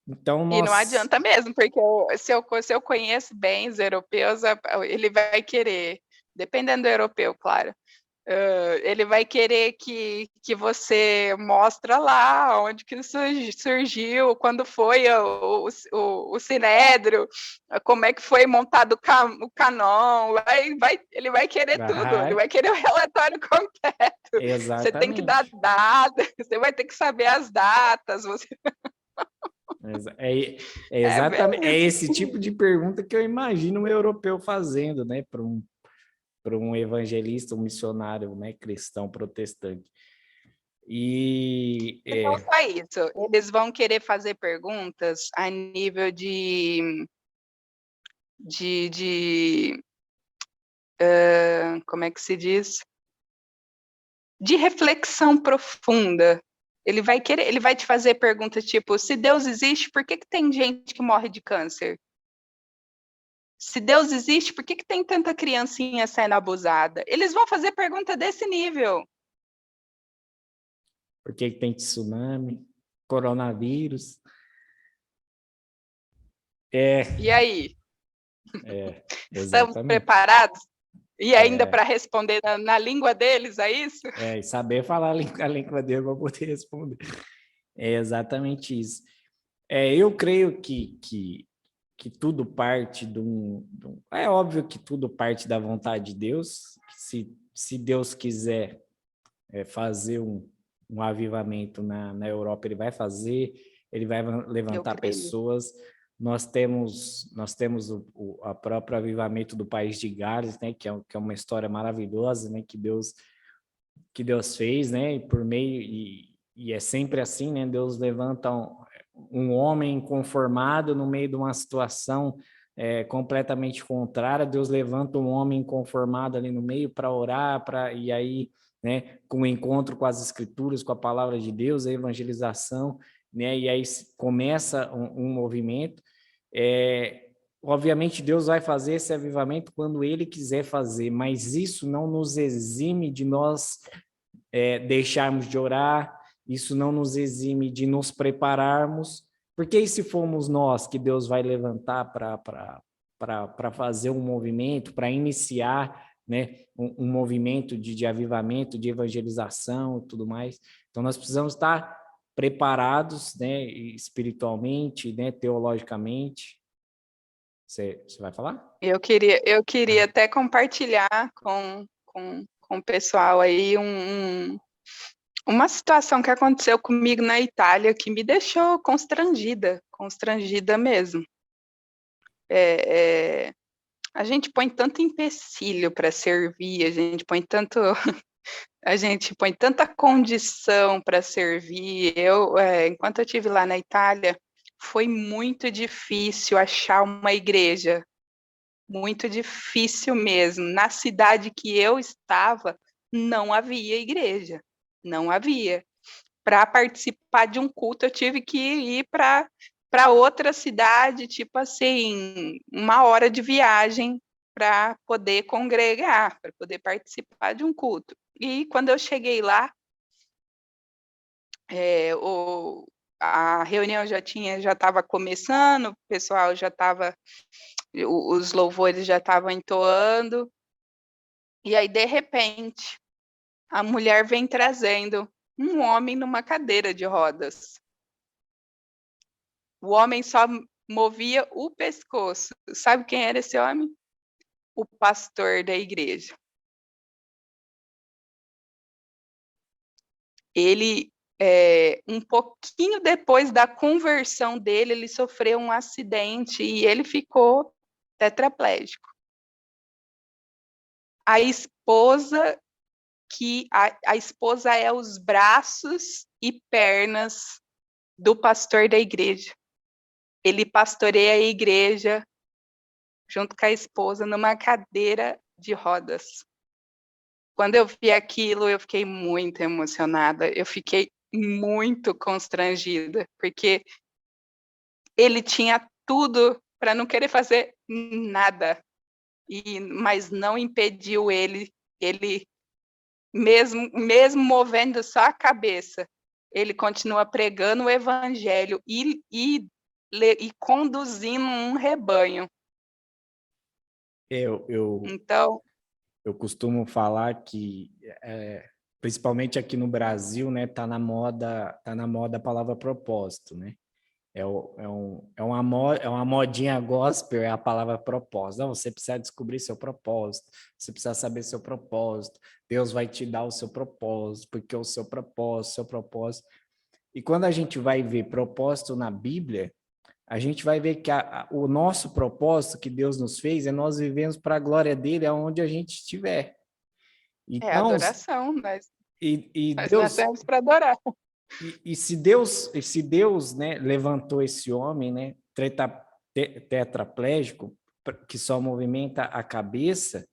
Então, E não adianta mesmo, porque se eu conheço bem os europeus, ele vai querer, dependendo do europeu, claro, ele vai querer que você mostre lá onde que surgiu, quando foi o Sinédrio, como é que foi montado o Canon, ele vai querer tudo, ele vai querer o relatório completo. Exatamente. Você tem que dar datas, você vai ter que saber as datas, Exatamente, é esse tipo de pergunta que eu imagino um europeu fazendo, né, para um evangelista, um missionário, né, cristão protestante. E não só isso, eles vão querer fazer perguntas a nível como é que se diz? De reflexão profunda. Ele vai te fazer perguntas tipo, se Deus existe, por que tem gente que morre de câncer? Se Deus existe, por que tem tanta criancinha sendo abusada? Eles vão fazer pergunta desse nível. Por que tem tsunami, coronavírus? E aí? Exatamente. Estamos preparados? E ainda para responder na língua deles, é isso? E saber falar a língua deles para poder responder. É exatamente isso. Eu creio que tudo parte É óbvio que tudo parte da vontade de Deus. Se Deus quiser fazer um avivamento na Europa, ele vai fazer, ele vai levantar pessoas. Nós temos a própria avivamento do país de Gales, né, que é uma história maravilhosa, né, que Deus fez, né, por meio e é sempre assim, né, Deus levanta um homem inconformado no meio de uma situação completamente contrária, Deus levanta um homem inconformado ali no meio para orar, e aí, né, com o encontro com as escrituras, com a palavra de Deus, a evangelização, né, e aí começa um movimento. obviamente, Deus vai fazer esse avivamento quando Ele quiser fazer, mas isso não nos exime de nós deixarmos de orar, isso não nos exime de nos prepararmos, porque e se formos nós que Deus vai levantar para fazer um movimento, para iniciar, né, um movimento de avivamento, de evangelização e tudo mais. Então, nós precisamos estar preparados, né, espiritualmente, né, teologicamente. Você vai falar? Eu queria até compartilhar com o pessoal aí uma situação que aconteceu comigo na Itália que me deixou constrangida mesmo. A gente põe tanto empecilho para servir, a gente põe tanta condição para servir. Enquanto eu estive lá na Itália, foi muito difícil achar uma igreja, muito difícil mesmo. Na cidade que eu estava, não havia igreja, não havia. Para participar de um culto, eu tive que ir para outra cidade, tipo assim, 1 hora de viagem para poder congregar, para poder participar de um culto. E quando eu cheguei lá, a reunião já estava começando, o pessoal já estava, os louvores já estavam entoando, e aí, de repente, a mulher vem trazendo um homem numa cadeira de rodas. O homem só movia o pescoço. Sabe quem era esse homem? O pastor da igreja. Ele, um pouquinho depois da conversão dele, ele sofreu um acidente e ele ficou tetraplégico. A esposa é os braços e pernas do pastor da igreja. Ele pastoreia a igreja junto com a esposa numa cadeira de rodas. Quando eu vi aquilo, eu fiquei muito emocionada, eu fiquei muito constrangida, porque ele tinha tudo para não querer fazer nada, mas não impediu ele mesmo movendo só a cabeça, ele continua pregando o evangelho e conduzindo um rebanho. Então, eu costumo falar que, principalmente aqui no Brasil, né, tá na moda a palavra propósito, né? É uma modinha gospel, é a palavra propósito. Não, você precisa descobrir seu propósito, você precisa saber seu propósito, Deus vai te dar o seu propósito, porque o seu propósito. E quando a gente vai ver propósito na Bíblia, a gente vai ver que o nosso propósito que Deus nos fez é nós vivemos para a glória dele aonde a gente estiver. Então, adoração, mas Deus, nascemos para adorar. E se Deus, né, levantou esse homem, né, tetraplégico, que só movimenta a cabeça,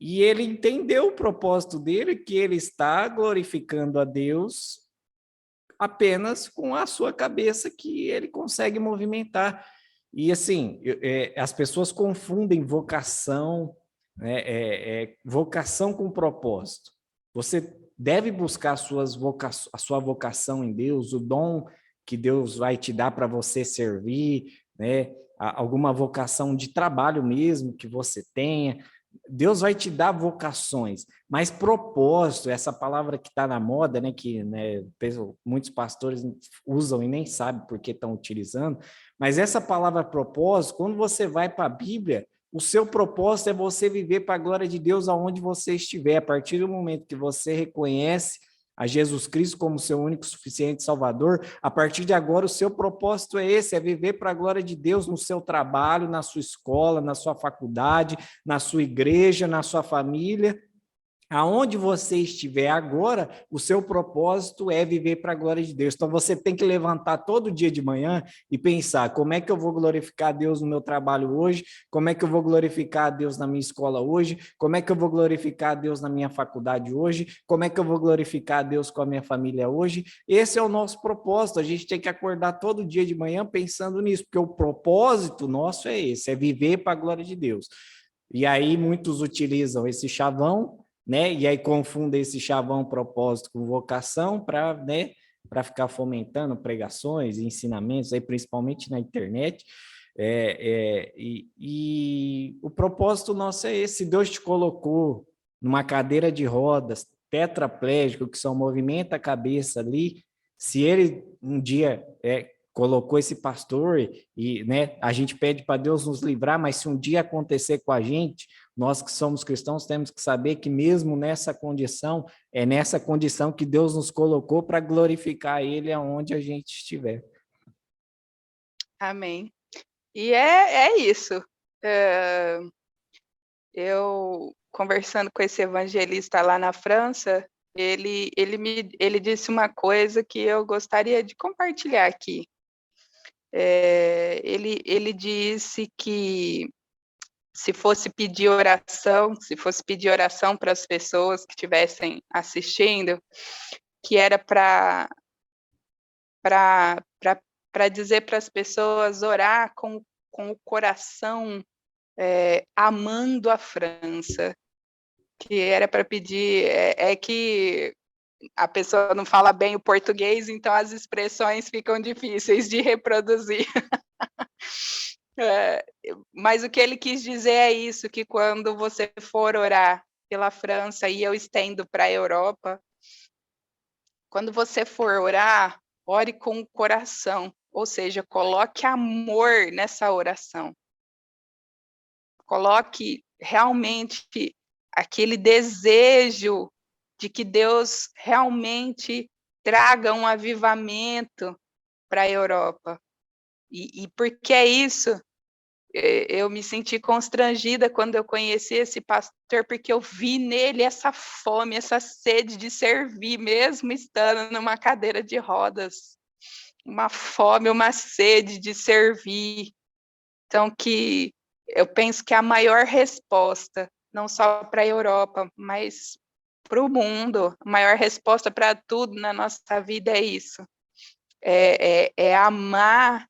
e ele entendeu o propósito dele, que ele está glorificando a Deus apenas com a sua cabeça que ele consegue movimentar. E assim, as pessoas confundem vocação, né, vocação com propósito. Você deve buscar a sua vocação em Deus, o dom que Deus vai te dar para você servir, né? Alguma vocação de trabalho mesmo que você tenha. Deus vai te dar vocações, mas propósito, essa palavra que está na moda, né, que, né, muitos pastores usam e nem sabem por que estão utilizando, mas essa palavra propósito, quando você vai para a Bíblia, o seu propósito é você viver para a glória de Deus aonde você estiver. A partir do momento que você reconhece a Jesus Cristo como seu único suficiente Salvador, a partir de agora o seu propósito é esse, é viver para a glória de Deus no seu trabalho, na sua escola, na sua faculdade, na sua igreja, na sua família. Aonde você estiver agora, o seu propósito é viver para a glória de Deus. Então, você tem que levantar todo dia de manhã e pensar: como é que eu vou glorificar a Deus no meu trabalho hoje? Como é que eu vou glorificar a Deus na minha escola hoje? Como é que eu vou glorificar a Deus na minha faculdade hoje? Como é que eu vou glorificar a Deus com a minha família hoje? Esse é o nosso propósito. A gente tem que acordar todo dia de manhã pensando nisso, porque o propósito nosso é esse, é viver para a glória de Deus. E aí muitos utilizam esse chavão, né? E aí confundem esse chavão propósito com vocação para, né, para ficar fomentando pregações e ensinamentos, aí, principalmente na internet. E o propósito nosso é esse: se Deus te colocou numa cadeira de rodas, tetraplégico, que só movimenta a cabeça ali, se ele um dia colocou esse pastor e, né, a gente pede para Deus nos livrar, mas se um dia acontecer com a gente, nós que somos cristãos temos que saber que mesmo nessa condição, é nessa condição que Deus nos colocou para glorificar Ele aonde a gente estiver. Amém. E é isso. Eu, conversando com esse evangelista lá na França, ele disse uma coisa que eu gostaria de compartilhar aqui. Ele disse que se fosse pedir oração para as pessoas que estivessem assistindo, que era para dizer para as pessoas orar com o coração amando a França, que era para pedir, que a pessoa não fala bem o português, então as expressões ficam difíceis de reproduzir. Mas o que ele quis dizer é isso, que quando você for orar pela França, e eu estendo para a Europa, quando você for orar, ore com o coração, ou seja, coloque amor nessa oração. Coloque realmente aquele desejo de que Deus realmente traga um avivamento para a Europa. E porque é isso, eu me senti constrangida quando eu conheci esse pastor, porque eu vi nele essa fome, essa sede de servir, mesmo estando numa cadeira de rodas. Uma fome, uma sede de servir. Então, que eu penso que a maior resposta, não só para a Europa, mas para o mundo, a maior resposta para tudo na nossa vida é isso. É amar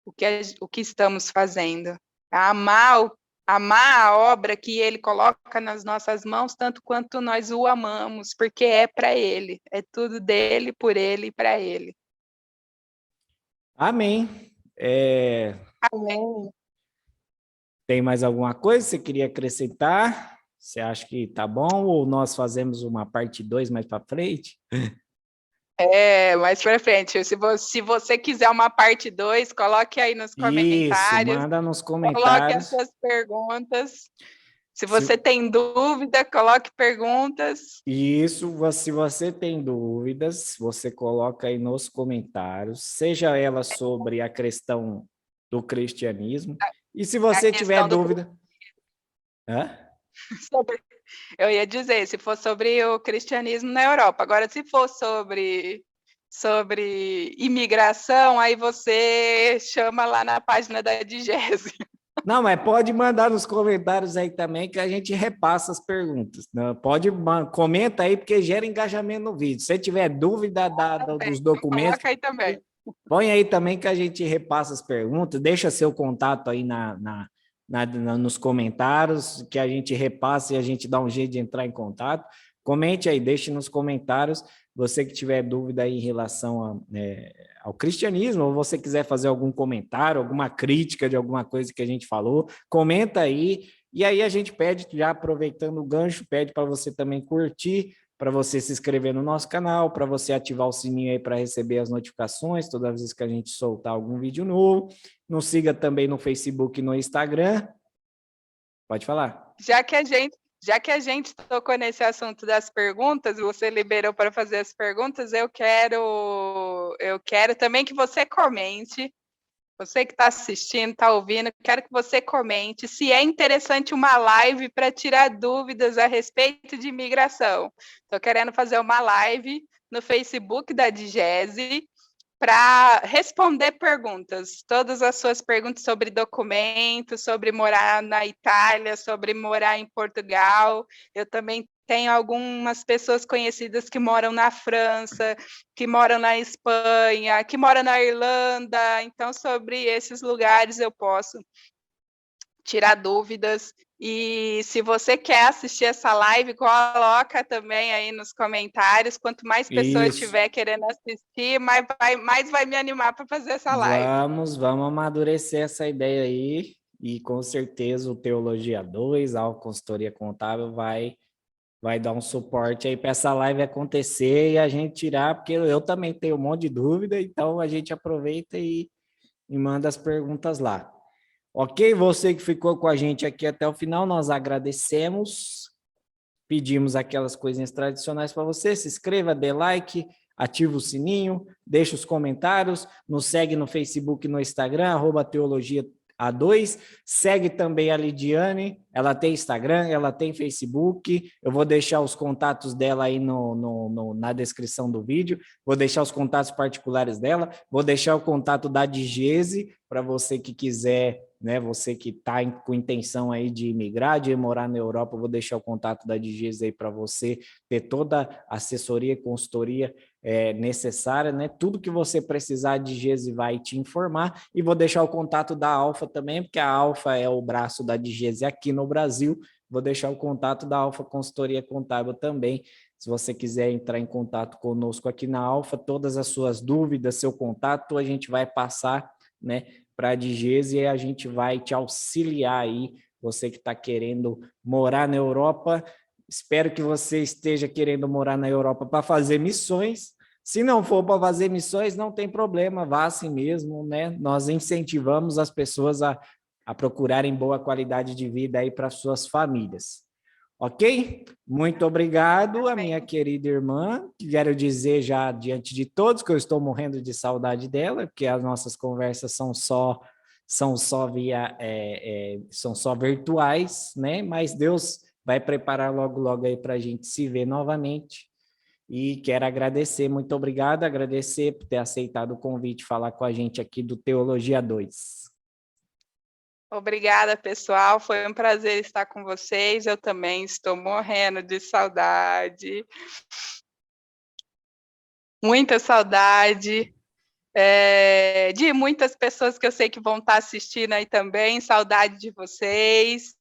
o que estamos fazendo. É amar a obra que Ele coloca nas nossas mãos, tanto quanto nós o amamos, porque é para Ele. É tudo dele, por Ele e para Ele. Amém. Amém. Tem mais alguma coisa que você queria acrescentar? Você acha que tá bom ou nós fazemos uma parte 2 mais para frente? Mais para frente. Se você quiser uma parte 2, coloque aí nos Isso, comentários. manda nos Coloque as comentários. suas perguntas. Se você tem dúvida, coloque perguntas. Isso, se você tem dúvidas, você coloca aí nos comentários, seja ela sobre a questão do cristianismo. E se você tiver dúvida... Eu ia dizer, se for sobre o cristianismo na Europa. Agora, se for sobre imigração, aí você chama lá na página da Digese. Não, mas pode mandar nos comentários aí também que a gente repassa as perguntas. Pode, comenta aí porque gera engajamento no vídeo. Se tiver dúvida dos documentos, coloca aí também. Põe aí também que a gente repassa as perguntas, deixa seu contato aí nos comentários, que a gente repassa e a gente dá um jeito de entrar em contato. Comente aí, deixe nos comentários, você que tiver dúvida aí em relação ao cristianismo, ou você quiser fazer algum comentário, alguma crítica de alguma coisa que a gente falou, comenta aí, e aí a gente pede, já aproveitando o gancho, pede para você também curtir, para você se inscrever no nosso canal, para você ativar o sininho aí para receber as notificações toda vez que a gente soltar algum vídeo novo. Nos siga também no Facebook e no Instagram. Pode falar. Já que a gente tocou nesse assunto das perguntas, você liberou para fazer as perguntas, eu quero também que você comente Você que está assistindo, está ouvindo, quero que você comente se é interessante uma live para tirar dúvidas a respeito de imigração. Estou querendo fazer uma live no Facebook da Digese para responder perguntas, todas as suas perguntas sobre documentos, sobre morar na Itália, sobre morar em Portugal. Eu também tenho algumas pessoas conhecidas que moram na França, que moram na Espanha, que moram na Irlanda. Então, sobre esses lugares eu posso tirar dúvidas. E se você quer assistir essa live, coloca também aí nos comentários. Quanto mais pessoas Isso. estiver querendo assistir, mais vai me animar para fazer essa live. Vamos amadurecer essa ideia aí. E com certeza o Teologia 2, a Consultoria Contábil vai dar um suporte aí para essa live acontecer e a gente tirar, porque eu também tenho um monte de dúvida, então a gente aproveita e manda as perguntas lá. Ok? Você que ficou com a gente aqui até o final, nós agradecemos, pedimos aquelas coisinhas tradicionais para você, se inscreva, dê like, ativa o sininho, deixa os comentários, nos segue no Facebook e no Instagram, @teologia A2, segue também a Lidiane, ela tem Instagram, ela tem Facebook, eu vou deixar os contatos dela aí na descrição do vídeo, vou deixar os contatos particulares dela, vou deixar o contato da Digese, para você que quiser, né, você que está com intenção aí de imigrar, de morar na Europa, eu vou deixar o contato da Digese aí para você ter toda a assessoria e consultoria necessária, né? Tudo que você precisar, de Digese vai te informar, e vou deixar o contato da Alfa também, porque a Alfa é o braço da Digese aqui no Brasil, vou deixar o contato da Alfa Consultoria Contábil também, se você quiser entrar em contato conosco aqui na Alfa, todas as suas dúvidas, seu contato, a gente vai passar, né, para a Digese e a gente vai te auxiliar aí, você que está querendo morar na Europa. Espero que você esteja querendo morar na Europa para fazer missões. Se não for para fazer missões, não tem problema, vá assim mesmo, né? Nós incentivamos as pessoas a procurarem boa qualidade de vida aí para suas famílias. Ok? Muito obrigado, a minha querida irmã. Quero dizer já diante de todos que eu estou morrendo de saudade dela, porque as nossas conversas são só são só virtuais, né? Mas Deus vai preparar logo, logo aí para a gente se ver novamente. E quero agradecer, muito obrigado, agradecer por ter aceitado o convite, falar com a gente aqui do Teologia 2. Obrigada, pessoal. Foi um prazer estar com vocês. Eu também estou morrendo de saudade. Muita saudade. De muitas pessoas que eu sei que vão estar assistindo aí também. Saudade de vocês.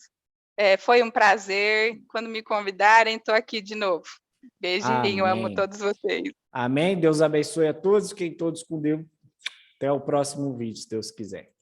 Foi um prazer. Quando me convidarem, estou aqui de novo. Beijinho, amo todos vocês. Amém. Deus abençoe a todos. Fiquem todos com Deus. Até o próximo vídeo, se Deus quiser.